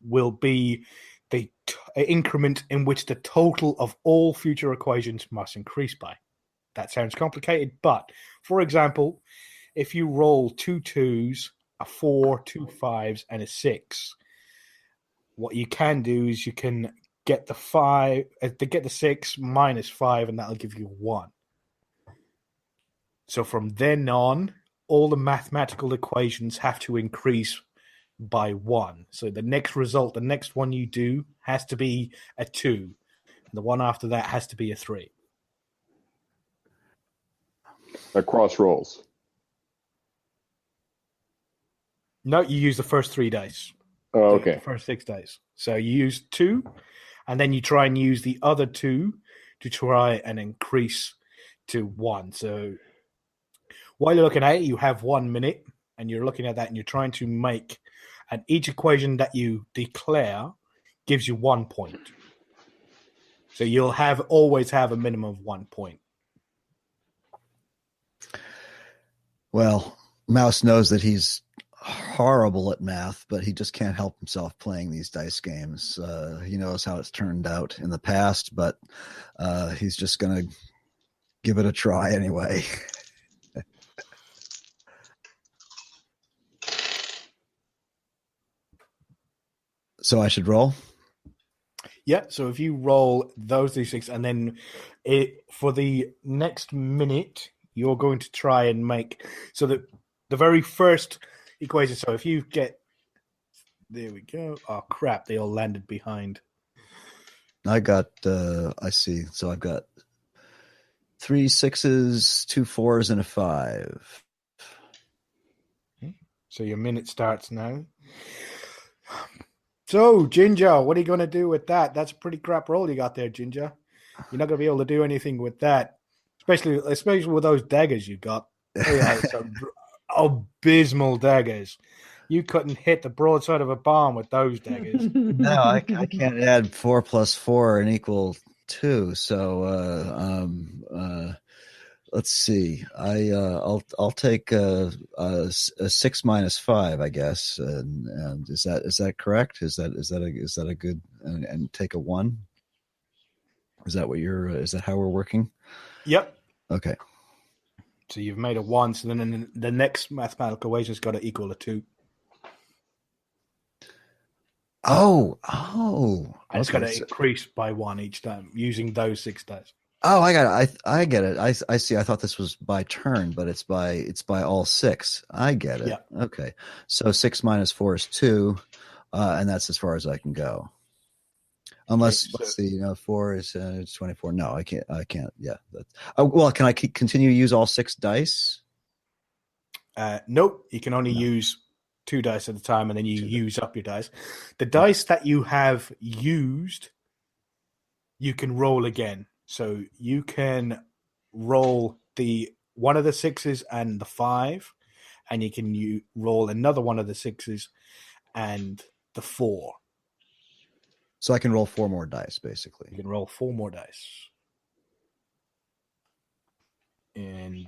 Speaker 1: will be the increment in which the total of all future equations must increase by. That sounds complicated, but for example, if you roll 2 2s, a 4, 2 5s, and a 6, what you can do is you can get the 5 to get the 6 minus 5, and that'll give you 1. So from then on, all the mathematical equations have to increase by 1. So the next result, the next one you do, has to be a 2. The one after that has to be a 3.
Speaker 3: Across rolls.
Speaker 1: No, you use the first 3 dice.
Speaker 3: Oh, okay.
Speaker 1: The first 6 dice. So you use 2, and then you try and use the other 2 to try and increase to 1. So while you're looking at it, you have 1 minute, and you're looking at that, and you're trying to make, and each equation that you declare gives you 1 point. So you'll always have a minimum of 1 point.
Speaker 2: Well, Mouse knows that he's horrible at math, but he just can't help himself playing these dice games. He knows how it's turned out in the past, but he's just going to give it a try anyway. So I should roll?
Speaker 1: Yeah, so if you roll those d6, and then for the next minute, you're going to try and make, so that the very first equation, so if you get, there we go. Oh, crap, they all landed behind.
Speaker 2: I got, I see. So I've got 3 6s, 2 4s, and a 5.
Speaker 1: So your minute starts now. So, Ginger, what are you going to do with that? That's a pretty crap roll you got there, Ginger. You're not going to be able to do anything with that, especially with those daggers you got. Some abysmal daggers. You couldn't hit the broadside of a bomb with those daggers.
Speaker 2: No, I can't add 4 plus 4 and equal 2. So let's see. I'll take a 6 minus 5, I guess. And is that correct? Is that a good, and take a 1? Is that how we're working?
Speaker 1: Yep.
Speaker 2: Okay.
Speaker 1: So you've made a 1. So then the next mathematical equation's got to equal a 2.
Speaker 2: Oh.
Speaker 1: And it's
Speaker 2: Okay.
Speaker 1: got to increase by 1 each time using those 6 dice.
Speaker 2: Oh, I got it. I get it. I see. I thought this was by turn, but it's by all six. I get it.
Speaker 1: Yeah.
Speaker 2: Okay. So 6 minus 4 is 2, and that's as far as I can go. Unless,
Speaker 1: Okay,
Speaker 2: let's see, 4 is it's 24. No, I can't. I can't. Yeah. Well, can I continue to use all 6 dice?
Speaker 1: Nope, you can only
Speaker 2: No.
Speaker 1: use 2 dice at a time, and then you use up your dice. The dice that you have used, you can roll again. So you can roll the one of the 6s and the 5, and you can roll another one of the 6s and the 4.
Speaker 2: So I can roll 4 more dice,
Speaker 1: You
Speaker 2: basically.
Speaker 1: can roll 4 more dice. And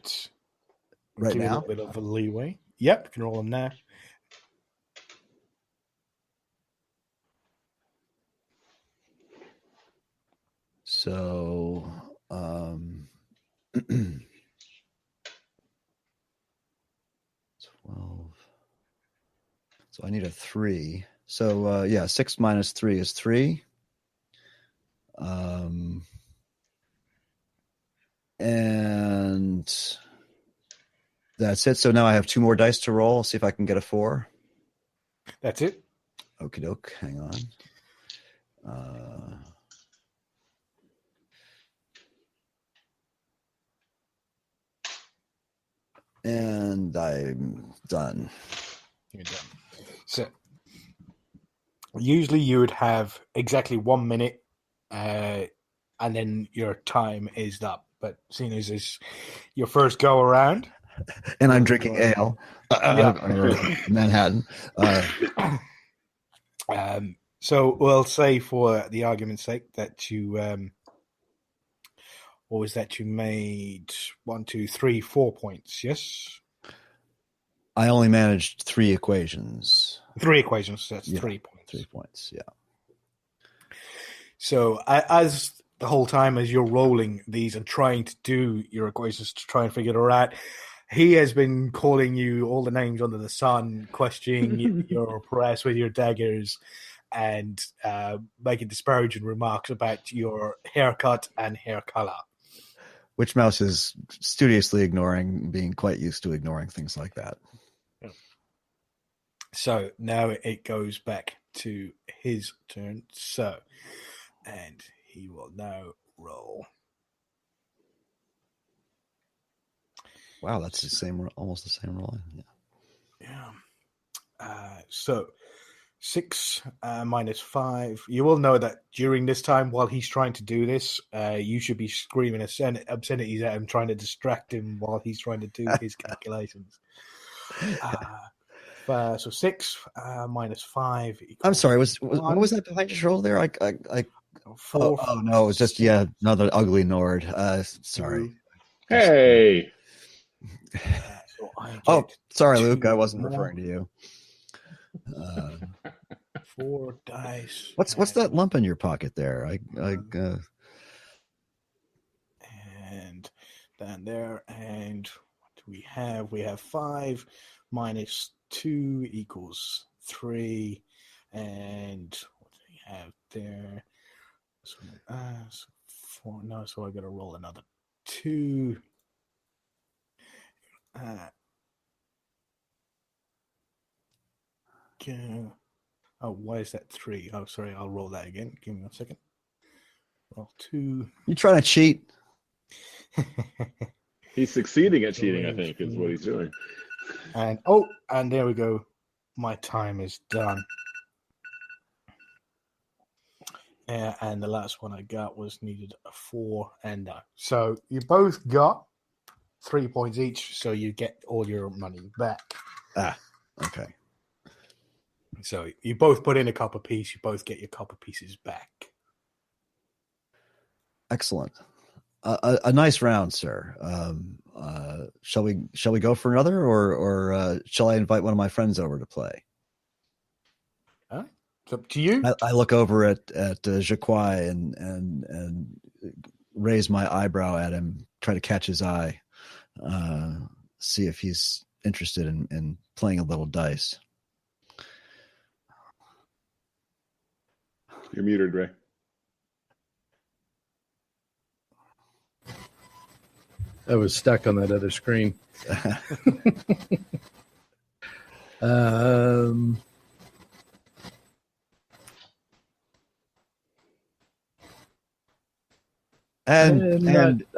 Speaker 2: Right
Speaker 1: give it a
Speaker 2: now?
Speaker 1: little bit of a leeway. Yep, you can roll them now.
Speaker 2: So, 12. So I need a 3. So, 6 minus 3 is 3. And that's it. So now I have 2 more dice to roll. See if I can get a 4.
Speaker 1: That's it.
Speaker 2: Okie doke. Hang on. And I'm done.
Speaker 1: You're done. So usually you would have exactly 1 minute, and then your time is up. But seeing as it's your first go around,
Speaker 2: And I'm drinking ale. Manhattan.
Speaker 1: So we'll say, for the argument's sake, that you what was that? You made 1, 2, 3, 4 points. Yes,
Speaker 2: I only managed 3 equations.
Speaker 1: 3 equations. So that's
Speaker 2: Yeah,
Speaker 1: 3 points.
Speaker 2: 3 points. Yeah.
Speaker 1: So as the whole time as you're rolling these and trying to do your equations to try and figure it out, he has been calling you all the names under the sun, questioning your prowess with your daggers, and making disparaging remarks about your haircut and hair color.
Speaker 2: Which Mouse is studiously ignoring, being quite used to ignoring things like that.
Speaker 1: So now it goes back to his turn. So, and he will now roll.
Speaker 2: Wow, that's the same, almost the same roll.
Speaker 1: Yeah. So 6 minus 5. You will know that during this time, while he's trying to do this, you should be screaming obscenities at him, trying to distract him while he's trying to do his calculations. So 6 minus 5.
Speaker 2: I'm sorry. What was that behind your shoulder there? I
Speaker 1: 4.
Speaker 2: Oh no, it was just another ugly Nord. Sorry.
Speaker 3: Hey,
Speaker 1: So I
Speaker 2: Oh,
Speaker 1: get
Speaker 2: sorry,
Speaker 1: 2
Speaker 2: Luke. I wasn't
Speaker 1: more.
Speaker 2: referring to you.
Speaker 1: 4 dice.
Speaker 2: What's that lump in your pocket there?
Speaker 1: And down there. And what do we have? We have 5 minus 2 equals 3. And what do we have there? So 4. No, so I got to roll another 2. Oh, why is that 3? Oh, sorry, I'll roll that again. Give me 1 second. Roll 2.
Speaker 2: You trying to cheat?
Speaker 3: he's succeeding at cheating, I think, is what he's doing.
Speaker 1: And there we go. My time is done. And the last one I got was needed a 4 and so you both got 3 points each, so you get all your money back.
Speaker 2: Okay.
Speaker 1: So you both put in a copper piece, you both get your copper pieces back.
Speaker 2: Excellent. A nice round, sir. Shall we go for another, or shall I invite one of my friends over to play?
Speaker 1: It's up to you.
Speaker 2: I look over at Jacquai and raise my eyebrow at him, try to catch his eye, see if he's interested in playing a little dice.
Speaker 3: You're muted, Ray.
Speaker 5: I was stuck on that other screen.
Speaker 2: And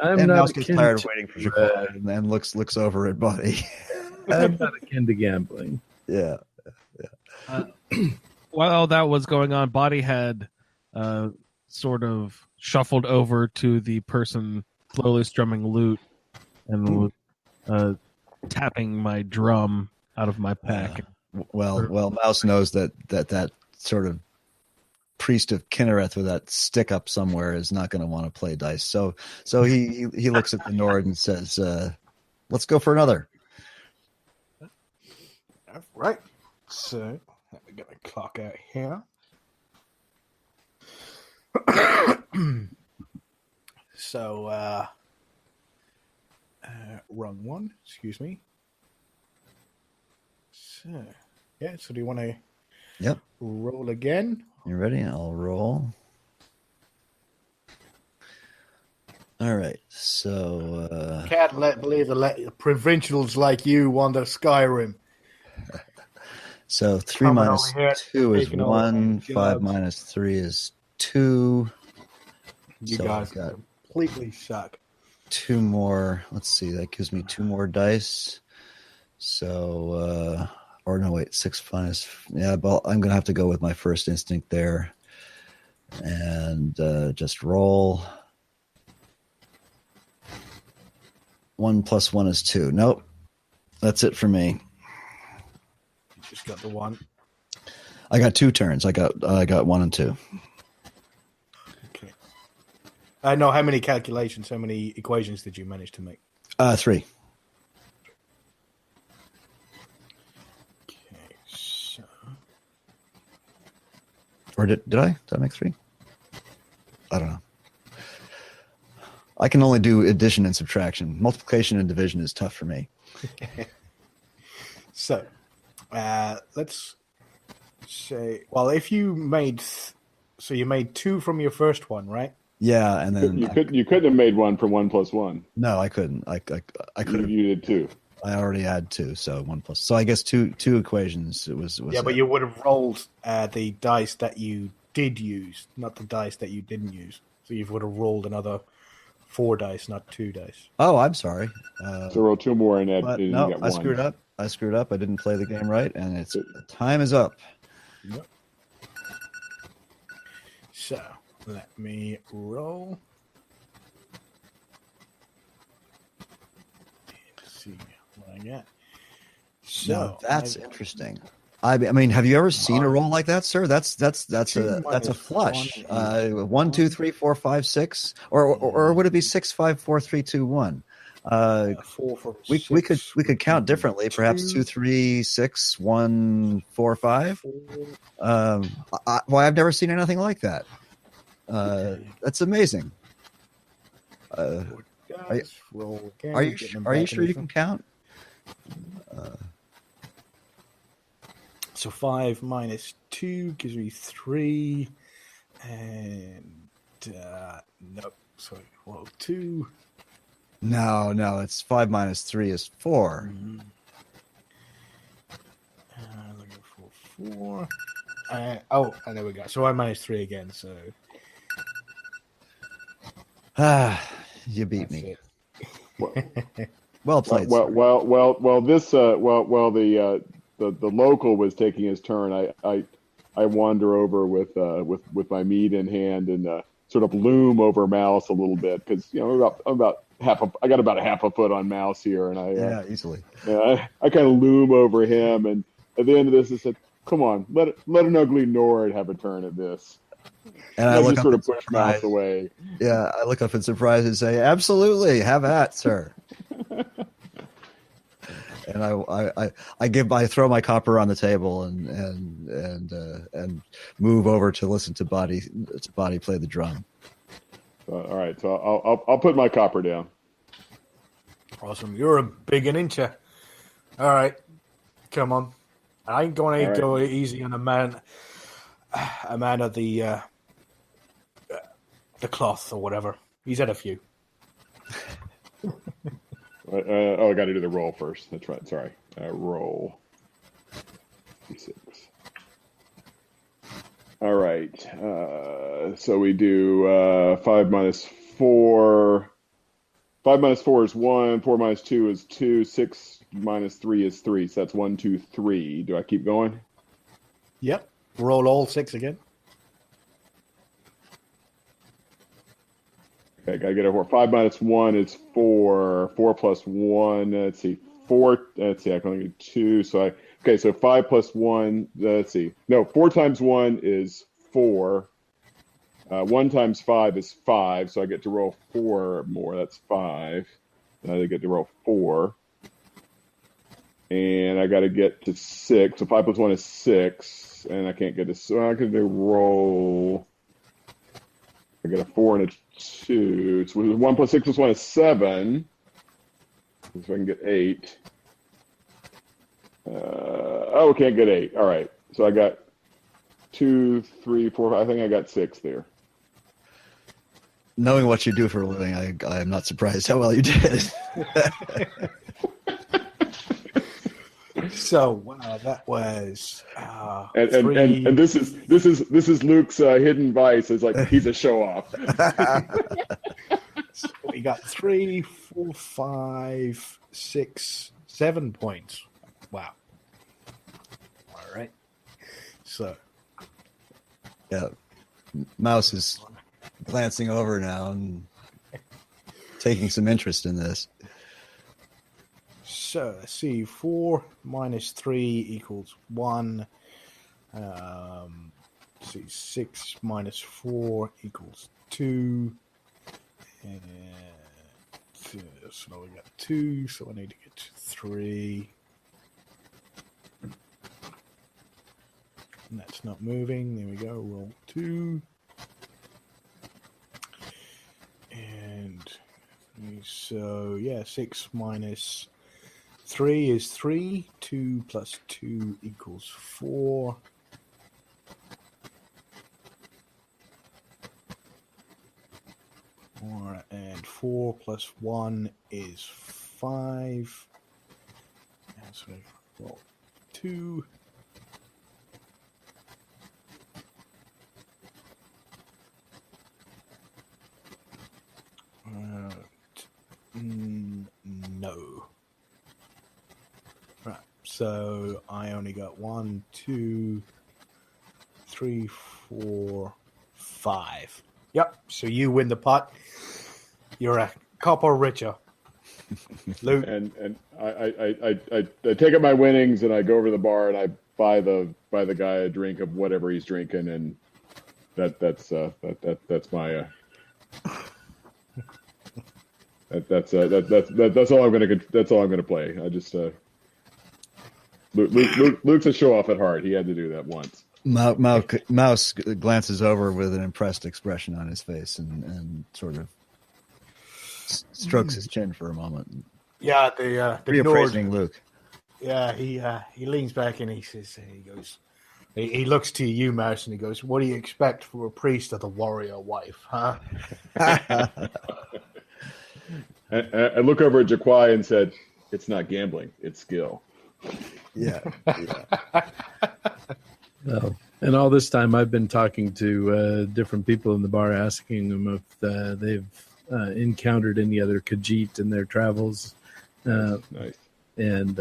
Speaker 5: I'm not
Speaker 2: Mouse gets
Speaker 5: akin
Speaker 2: tired of
Speaker 5: to,
Speaker 2: waiting for Jaquan and then looks over at Buddy.
Speaker 5: I'm not akin to gambling.
Speaker 2: Yeah.
Speaker 4: While that was going on, Body had sort of shuffled over to the person slowly strumming lute and was tapping my drum out of my pack.
Speaker 2: Well, Mouse knows that sort of priest of Kinnereth with that stick up somewhere is not going to want to play dice. So he looks at the Nord and says, "Let's go for another."
Speaker 1: All right. So let me get my clock out here. So wrong one. Excuse me. So yeah. So do you want to?
Speaker 2: Yep.
Speaker 1: Roll again.
Speaker 2: You ready? I'll roll. All right. So
Speaker 1: Can't believe the provincials like you wander Skyrim.
Speaker 2: So 3
Speaker 1: Coming
Speaker 2: minus
Speaker 1: over here,
Speaker 2: 2 is
Speaker 1: taking all
Speaker 2: 1.
Speaker 1: the
Speaker 2: 5
Speaker 1: jobs.
Speaker 2: minus 3 is 2.
Speaker 1: You
Speaker 2: So
Speaker 1: guys
Speaker 2: I've got
Speaker 1: completely suck.
Speaker 2: 2 more. Let's see. That gives me 2 more dice. So, or no, wait. 6 minus. Yeah, but I'm going to have to go with my first instinct there. And just roll. 1 plus 1 is 2. Nope. That's it for me.
Speaker 1: You just got the one.
Speaker 2: I got 2 turns. I got 1 and 2.
Speaker 1: Okay. I know how many calculations, how many equations did you manage to make?
Speaker 2: 3.
Speaker 1: Okay, so
Speaker 2: Or did I? Did I make 3? I don't know. I can only do addition and subtraction. Multiplication and division is tough for me.
Speaker 1: So, let's say, well, if you made, so you made 2 from your first one, right?
Speaker 2: Yeah, and then
Speaker 3: You couldn't have made one from 1 plus 1.
Speaker 2: no, I couldn't. I could have.
Speaker 3: You did 2.
Speaker 2: I already had 2, so 1 plus. So I guess two equations. It was
Speaker 1: Yeah, but you would have rolled the dice that you did use, not the dice that you didn't use. So you would have rolled another 4 dice, not 2 dice.
Speaker 2: Oh, I'm sorry.
Speaker 3: So roll 2 more and
Speaker 2: But
Speaker 3: you
Speaker 2: no,
Speaker 3: got
Speaker 2: I
Speaker 3: 1.
Speaker 2: screwed up. I didn't play the game right, and it's time is up.
Speaker 1: Yep. So let me roll. Let's see what I get. So
Speaker 2: No, that's interesting. I mean, have you ever seen a roll like that, sir? That's a flush. 1, 2, 3, 4, 5, 6, or would it be 6, 5, 4, 3, 2, 1?
Speaker 1: 4 for
Speaker 2: We could count differently. Perhaps 2,
Speaker 1: 2,
Speaker 2: 3, 6, 1, 4, 5. Well, I've never seen anything like that. That's amazing.
Speaker 1: Roll again.
Speaker 2: Are you sure you can count?
Speaker 1: So 5 minus 2 gives me 3, and nope. So roll 2.
Speaker 2: No, it's 5 minus 3 is 4.
Speaker 1: Looking for 4. And there we go. So I minus 3 again. So
Speaker 2: You beat me.
Speaker 1: it.
Speaker 2: Well played.
Speaker 3: Well, the local was taking his turn. I wander over with my meat in hand and sort of loom over Mouse a little bit because I got about a half a foot on Mouse here, and
Speaker 2: easily.
Speaker 3: I kind of loom over him. And at the end of this, I said, "Come on, let an ugly Nord have a turn at this."
Speaker 2: And I look
Speaker 3: just
Speaker 2: up
Speaker 3: sort
Speaker 2: in
Speaker 3: of push
Speaker 2: surprise.
Speaker 3: Mouse away.
Speaker 2: Yeah, I look up in surprise and say, "Absolutely, have at, sir." And I throw my copper on the table and move over to listen to Body play the drum.
Speaker 3: All right, so I'll put my copper down.
Speaker 1: Awesome. You're a big an incher. All right. Come on. I ain't going to go easy on a man of the cloth or whatever. He's had a few.
Speaker 3: I got to do the roll first. That's right. Sorry. Roll. D6. All right. So we do 5 minus 4. 5 minus 4 is 1. 4 minus 2 is 2. 6 minus 3 is 3. So that's 1, 2, 3. Do I keep going?
Speaker 1: Yep. Roll all 6 again.
Speaker 3: Okay, gotta get a 4. 5 minus 1 is 4. 4 plus 1. Let's see. 4. Let's see. I can only get 2. So so 5 plus 1. Let's see. No, 4 times 1 is 4. 1 times 5 is 5. So I get to roll 4 more. That's 5. Now I get to roll 4. And I got to get to 6. So 5 plus 1 is 6. And I can't get to. So I can roll. I get a 4 and a 2. So 1 plus 6 plus 1 is 7. So I can get 8. Can't get 8. All right. So I got 2, 3, 4. I think I got 6 there.
Speaker 2: Knowing what you do for a living, I am not surprised how well you did.
Speaker 1: So that was
Speaker 3: and this is Luke's hidden vice. It's like he's a show off.
Speaker 1: So we got 3, 4, 5, 6, 7 points. Wow. All right. So
Speaker 2: Yeah, Mouse is glancing over now and taking some interest in this.
Speaker 1: So let's see, 4 minus 3 equals 1. Let's see, 6 minus 4 equals 2. And so we got 2, so I need to get to 3. And that's not moving. There we go, roll 2. And so, 6 minus 3 is 3. 2 plus 2 equals 4. And 4 plus 1 is 5. And so roll 2. No. Right. So I only got 1, 2, 3, 4, 5. Yep. So you win the pot. You're a copper richer. Luke.
Speaker 3: And I take up my winnings and I go over to the bar and I buy the guy a drink of whatever he's drinking, and that's my that's all I'm gonna play. I just Luke's a show off at heart. He had to do that once.
Speaker 2: Mouse glances over with an impressed expression on his face and sort of strokes his chin for a moment.
Speaker 1: Yeah, the
Speaker 2: reappraising Luke.
Speaker 1: Yeah, he leans back and he says, he looks to you, Mouse, and he goes, "What do you expect from a priest of the warrior wife, huh?"
Speaker 3: I look over at Jaquai and said, "It's not gambling; it's skill."
Speaker 2: Yeah.
Speaker 5: Well, and all this time I've been talking to different people in the bar, asking them if they've encountered any other Khajiit in their travels.
Speaker 3: Nice.
Speaker 5: And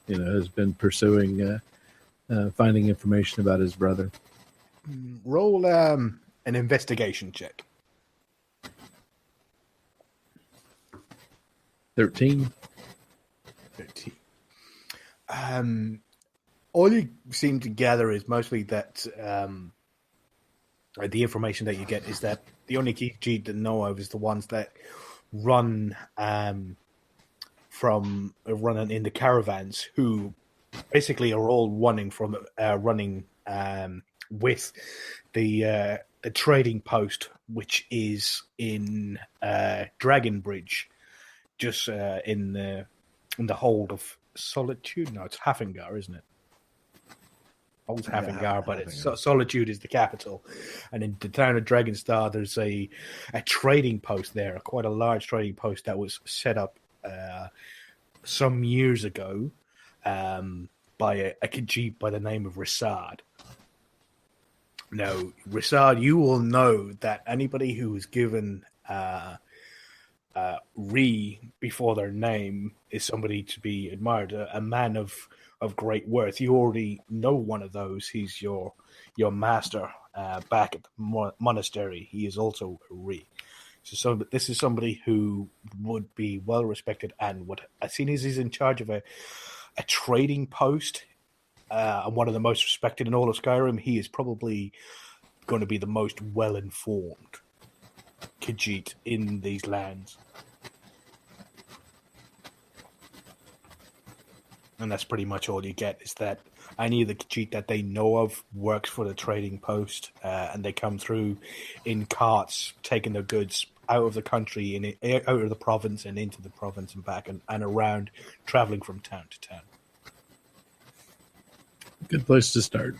Speaker 5: has been pursuing finding information about his brother.
Speaker 1: Roll an investigation check.
Speaker 5: 13.
Speaker 1: All you seem to gather is mostly that the information that you get is that the only Khajiit that know of is the ones that run running in the caravans, who basically are all running with the trading post, which is in Dragon Bridge, just in the hold of Solitude. No, it's Hafingar, isn't it? Old Hafingar, but it's Solitude is the capital, and in the town of Dragonstar, there's a trading post there, quite a large trading post that was set up some years ago by a Khajiit by the name of Rasad. Now, Rasad, you will know that anybody who was given Re before their name is somebody to be admired, a man of great worth. You already know one of those. He's your master back at the monastery. He is also a Re. So this is somebody who would be well respected, and what I've seen is he's in charge of a trading post, and one of the most respected in all of Skyrim. He is probably going to be the most well informed Khajiit in these lands. And that's pretty much all you get, is that any of the Khajiit that they know of works for the trading post, and they come through in carts, taking their goods out of the country, and out of the province and into the province and back, and around, traveling from town to town.
Speaker 5: Good place to start.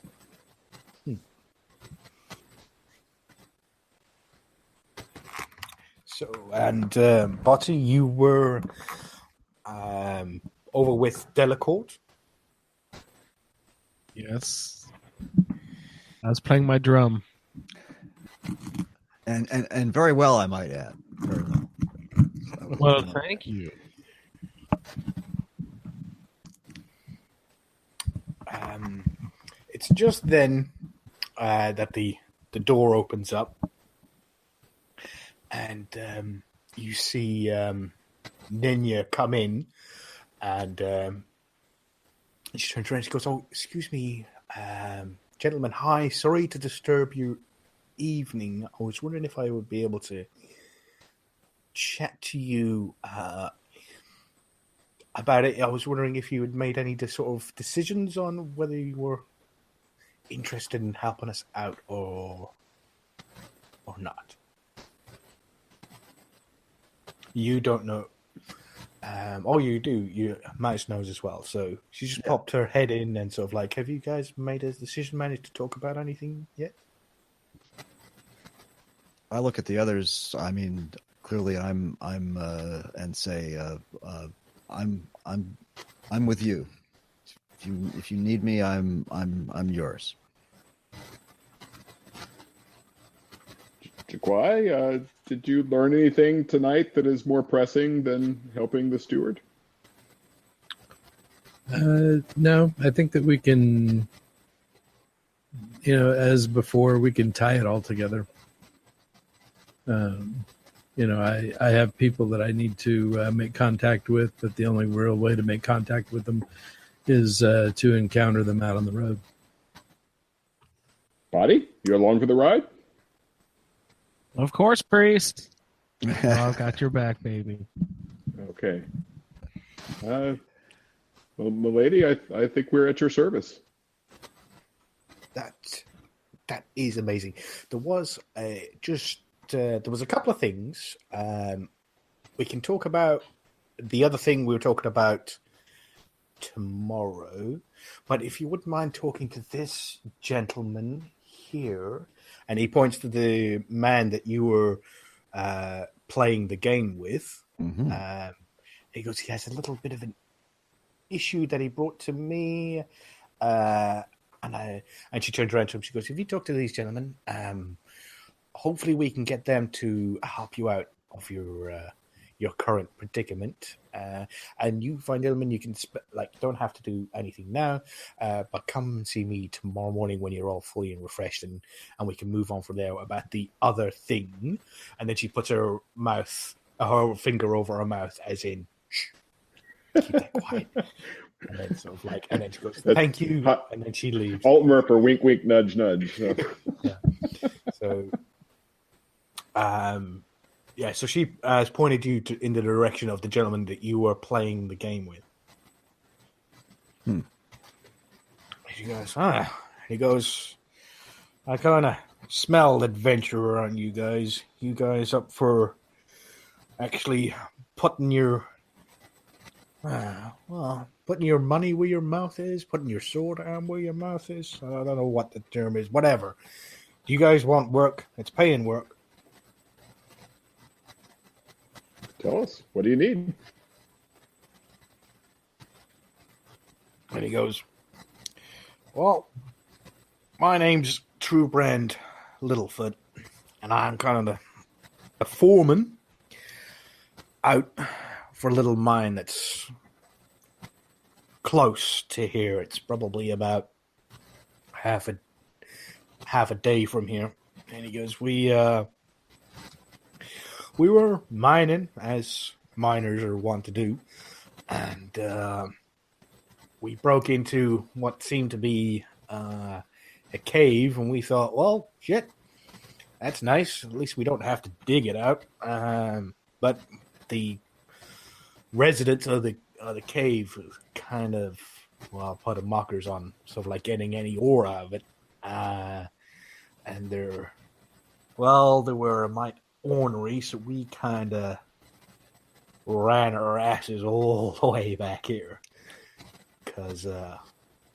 Speaker 1: So, and Botti, you were over with Delacourt?
Speaker 4: Yes. I was playing my drum.
Speaker 2: And very well, I might add. Very well.
Speaker 4: Well, thank you.
Speaker 1: It's just then that the door opens up, and you see Ninya come in, and she turns around and she goes, "Oh, excuse me, gentlemen. Hi, sorry to disturb your evening. I was wondering if I would be able to chat to you about it. I was wondering if you had made any sort of decisions on whether you were interested in helping us out or not." You don't know. Oh, you do. Mouse knows as well. So she just popped her head in and sort of like, "Have you guys made a decision? Managed to talk about anything yet?"
Speaker 2: I look at the others. I mean, clearly, I'm and say, I'm with you. If you need me, I'm yours.
Speaker 3: Jaquai, did you learn anything tonight that is more pressing than helping the steward?
Speaker 5: No, I think that we can, as before, we can tie it all together. I have people that I need to make contact with, but the only real way to make contact with them is to encounter them out on the road.
Speaker 3: Body, you along for the ride?
Speaker 4: Of course, priest. I've got your back, baby.
Speaker 3: Okay. Well, milady, I think we're at your service.
Speaker 1: That is amazing. There was there was a couple of things we can talk about. The other thing we were talking about tomorrow, but if you wouldn't mind talking to this gentleman here, and he points to the man that you were playing the game with.
Speaker 2: Mm-hmm.
Speaker 1: He goes, he has a little bit of an issue that he brought to me, and she turns around to him. She goes, "If you talk to these gentlemen, hopefully we can get them to help you out of your current predicament. And you find Ilman, you can don't have to do anything now, but come and see me tomorrow morning when you're all fully and refreshed, and we can move on from there about the other thing." And then she puts her finger over her mouth, as in, "Shh, keep that quiet." And then sort of and then she goes, "Thank you," and then she leaves.
Speaker 3: Altmerper, wink, wink, nudge, nudge. So.
Speaker 1: Yeah. So, so she has pointed you in the direction of the gentleman that you were playing the game with. She goes, he goes, "I kind of smell adventure on you guys. You guys up for actually putting your money where your mouth is, putting your sword arm where your mouth is? I don't know what the term is. Whatever. Do you guys want work? It's paying work."
Speaker 3: Tell us. What do you need?
Speaker 1: And he goes, well, my name's Truebrand Littlefoot, and I'm kind of the foreman out for a little mine that's close to here. It's probably about half a day from here. And he goes, we were mining, as miners are wont to do, and we broke into what seemed to be a cave, and we thought, well, shit, that's nice. At least we don't have to dig it out. But the residents of the cave kind of, well, put a mockers on sort of like getting any ore out of it. And they were a mite ornery, so we kind of ran our asses all the way back here. Because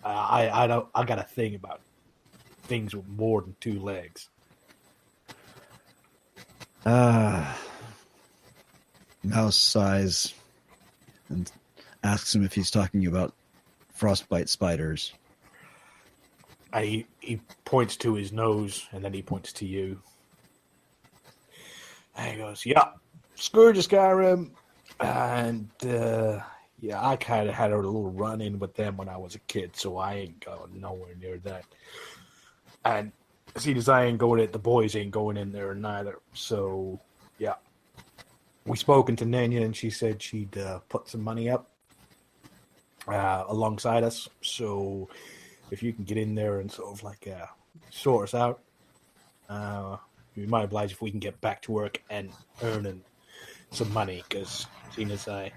Speaker 1: I got a thing about things with more than two legs.
Speaker 2: Mouse sighs and asks him if he's talking about frostbite spiders.
Speaker 1: He points to his nose, and then he points to you. And he goes, yeah, Scourge of Skyrim. And, yeah, I kind of had a little run-in with them when I was a kid, so I ain't going nowhere near that. And seeing as I ain't going in, the boys ain't going in there neither. So, yeah. We spoken to Nanya, and she said she'd put some money up alongside us. So if you can get in there and sort of like sort us out, we might oblige if we can get back to work and earning some money, because seeing as I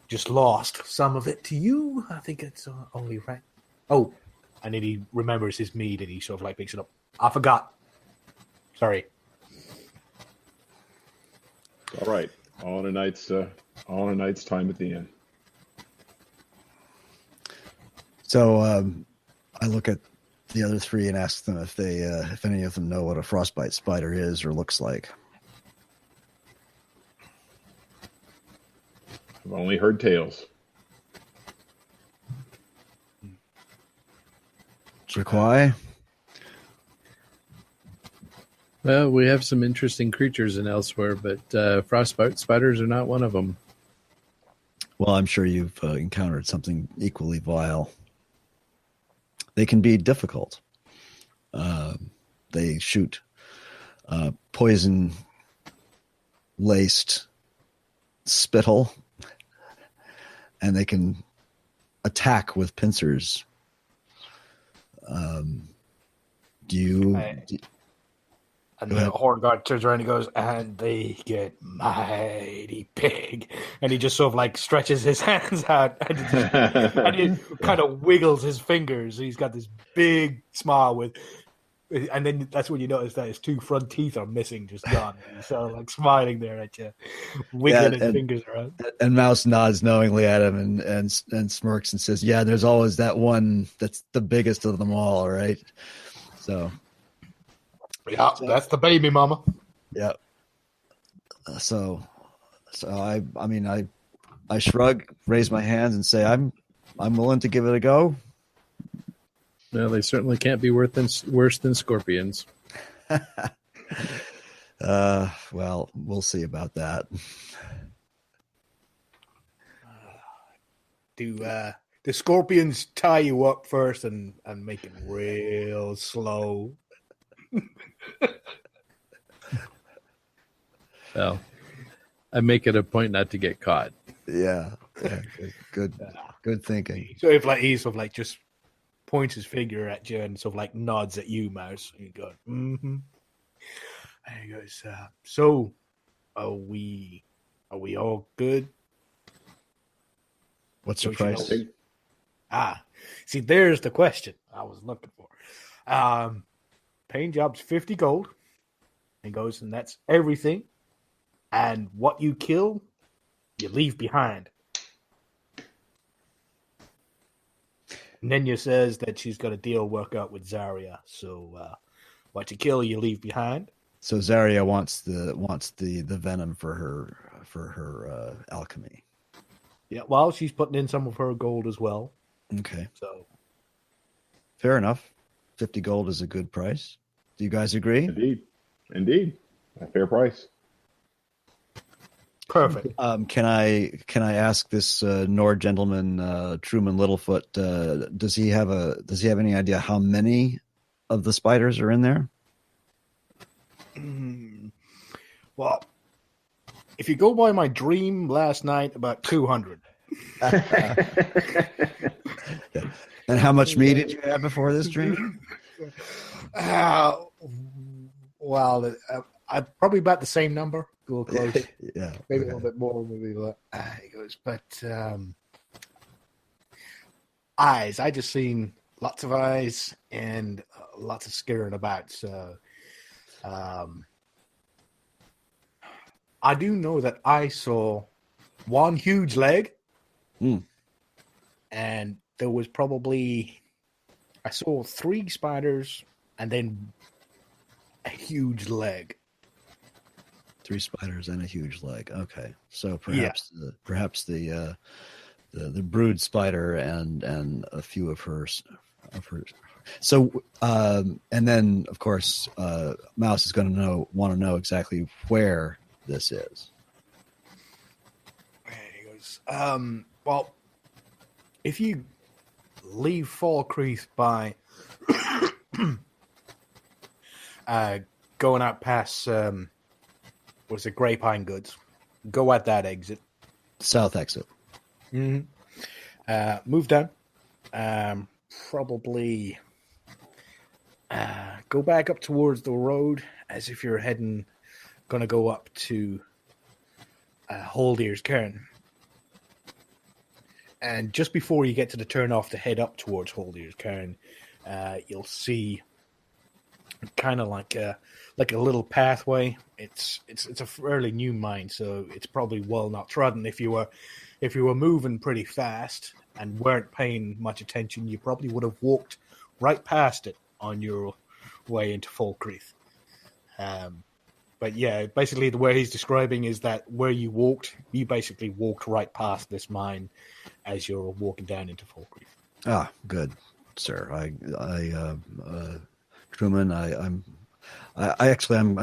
Speaker 1: just lost some of it to you, I think it's only right. Oh, and then he remembers his mead and he sort of like picks it up. I forgot. Sorry.
Speaker 3: All right. All in a night's time at the end.
Speaker 2: So I look at the other three and ask them if they, if any of them know what a frostbite spider is or looks like.
Speaker 3: I've only heard tales.
Speaker 2: Jaquai?
Speaker 5: Well, we have some interesting creatures in elsewhere, but frostbite spiders are not one of them.
Speaker 2: Well, I'm sure you've encountered something equally vile. They can be difficult. They shoot poison-laced spittle, and they can attack with pincers.
Speaker 1: And the horn guard turns around and goes, and they get mighty big. And he just sort of like stretches his hands out and he kind of wiggles his fingers. He's got this big smile and then that's when you notice that his two front teeth are missing, just gone. He's sort of like smiling there at you, wiggling his fingers around.
Speaker 2: And Mouse nods knowingly at him and smirks and says, yeah, there's always that one that's the biggest of them all, right? So...
Speaker 1: yeah, that's the baby mama.
Speaker 2: Yeah. So I shrug, raise my hands, and say, I'm willing to give it a go.
Speaker 5: No, they certainly can't be worse than scorpions.
Speaker 2: Well, we'll see about that.
Speaker 1: Do the scorpions tie you up first and make it real slow?
Speaker 5: Well, I make it a point not to get caught.
Speaker 2: Yeah, good thinking.
Speaker 1: So if like he sort of like just points his finger at you and sort of like nods at you, Mouse, and you go, mm-hmm. And he goes, so are we all good?
Speaker 2: What's your price?
Speaker 1: See, there's the question I was looking for. Paying job's 50 gold. And goes, and that's everything. And what you kill, you leave behind. And Nenya says that she's got a deal work out with Zarya. So what you kill, you leave behind.
Speaker 2: So Zarya wants the venom for her alchemy.
Speaker 1: Yeah, well, she's putting in some of her gold as well.
Speaker 2: Okay.
Speaker 1: So
Speaker 2: Fair enough. 50 gold is a good price. Do you guys agree?
Speaker 3: Indeed, a fair price.
Speaker 1: perfect.
Speaker 2: Can I ask this Nord gentleman, Truman Littlefoot? Does he have any idea how many of the spiders are in there?
Speaker 1: Well, if you go by my dream last night, about 200.
Speaker 2: And how much meat did you have before this dream?
Speaker 1: Well, probably about the same number. A little close.
Speaker 2: Yeah,
Speaker 1: Maybe a little bit more. Maybe less. He goes, but eyes. I just seen lots of eyes and lots of skittering about. So I do know that I saw one huge leg, and there was probably I saw 3 spiders and then a huge leg.
Speaker 2: 3 spiders and a huge leg. Okay, so perhaps the brood spider and a few of her. So and then of course Mouse is going to want to know exactly where this is.
Speaker 1: And he goes, well, if you leave Falkreath by going out past was it Grapevine Goods, go at that exit.
Speaker 2: South exit.
Speaker 1: Mm-hmm. Move down. Probably go back up towards the road as if you're gonna go up to Holdear's Cairn. And just before you get to the turn off to head up towards Holdear's Cairn, you'll see kind of like a little pathway. It's a fairly new mine, so it's probably well not trodden. If you were moving pretty fast and weren't paying much attention, you probably would have walked right past it on your way into Falkreath. But yeah, basically the way he's describing is that where you basically walked right past this mine as you're walking down into Falkreath.
Speaker 2: Ah, good, sir. Truman, I'm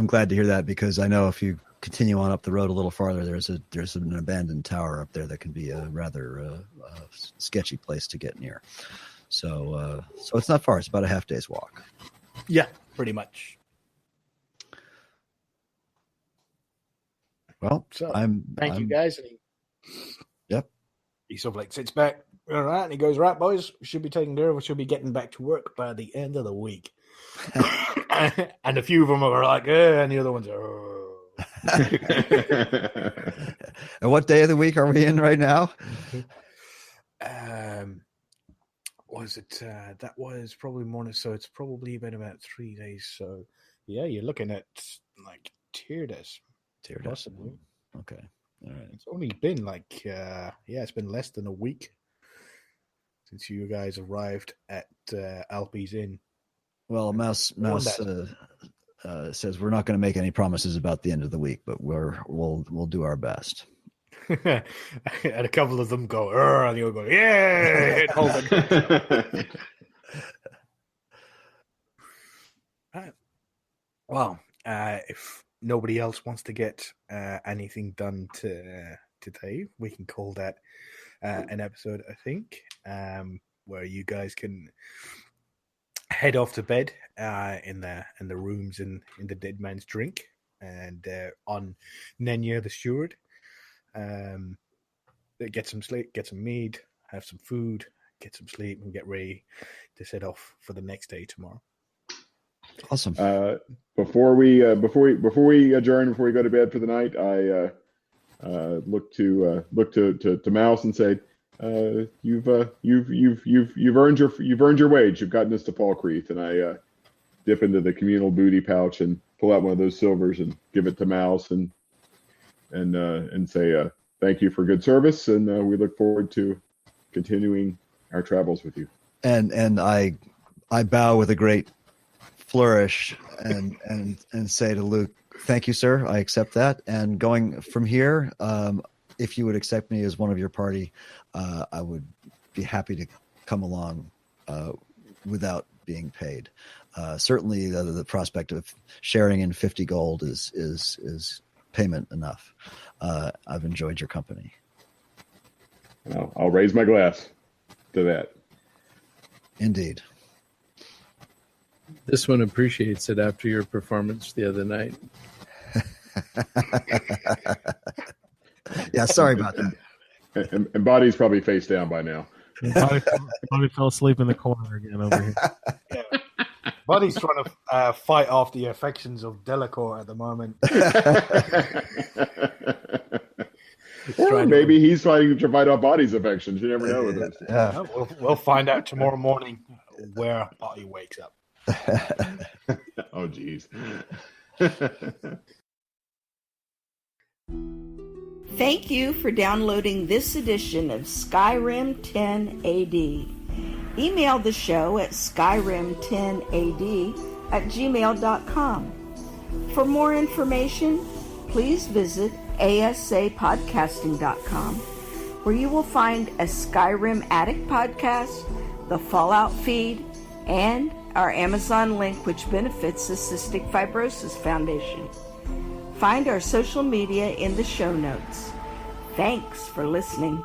Speaker 2: glad to hear that, because I know if you continue on up the road a little farther, there's an abandoned tower up there that can be a rather sketchy place to get near. So it's not far. It's about a half day's walk.
Speaker 1: Yeah, pretty much.
Speaker 2: Well,
Speaker 1: so thank you guys. And he sort of like sits back, all right, and he goes, right, boys, we should be taking care of. We should be getting back to work by the end of the week. And a few of them are like, and the other ones are. Oh.
Speaker 2: And what day of the week are we in right now?
Speaker 1: Was it? That was probably morning, so it's probably been about 3 days. So yeah, you're looking at like Tyrdes. Possibly.
Speaker 2: Okay. All right.
Speaker 1: It's only been like it's been less than a week since you guys arrived at Alpi's Inn.
Speaker 2: Well, Mouse says we're not going to make any promises about the end of the week, but we'll do our best.
Speaker 1: And a couple of them go, and you'll go, yeah, hold it. Right. Well, if nobody else wants to get anything done today, we can call that an episode, I think, where you guys can head off to bed in the rooms in the Dead Man's Drink, and on Nenya the Steward, get some sleep, get some mead, have some food, get some sleep, and get ready to set off for the next day tomorrow.
Speaker 2: Awesome.
Speaker 3: Before we adjourn, before we go to bed for the night, I look to Mouse and say, you've earned your wage. You've gotten us to Falkreath. And I dip into the communal booty pouch and pull out one of those silvers and give it to Mouse and say thank you for good service, and we look forward to continuing our travels with you.
Speaker 2: And I bow with a great flourish and say to Luke, thank you, sir. I accept that. And going from here, if you would accept me as one of your party, I would be happy to come along without being paid. Certainly, the prospect of sharing in 50 gold is payment enough. I've enjoyed your company.
Speaker 3: Well, I'll raise my glass to that.
Speaker 2: Indeed.
Speaker 5: This one appreciates it after your performance the other night.
Speaker 2: Yeah, sorry about that.
Speaker 3: And Body's probably face down by now.
Speaker 4: Bobby fell asleep in the corner again over here.
Speaker 1: Yeah. Buddy's trying to fight off the affections of Delacour at the moment.
Speaker 3: Or maybe he's fighting to fight off Body's affections. You never know with this.
Speaker 2: Yeah.
Speaker 1: We'll find out tomorrow morning where Buddy wakes up.
Speaker 3: Oh, geez.
Speaker 6: Thank you for downloading this edition of Skyrim 10 AD. Email the show at skyrim10ad@gmail.com. For more information, please visit asapodcasting.com, where you will find a Skyrim Addict podcast, the Fallout feed, and our Amazon link, which benefits the Cystic Fibrosis Foundation. Find our social media in the show notes. Thanks for listening.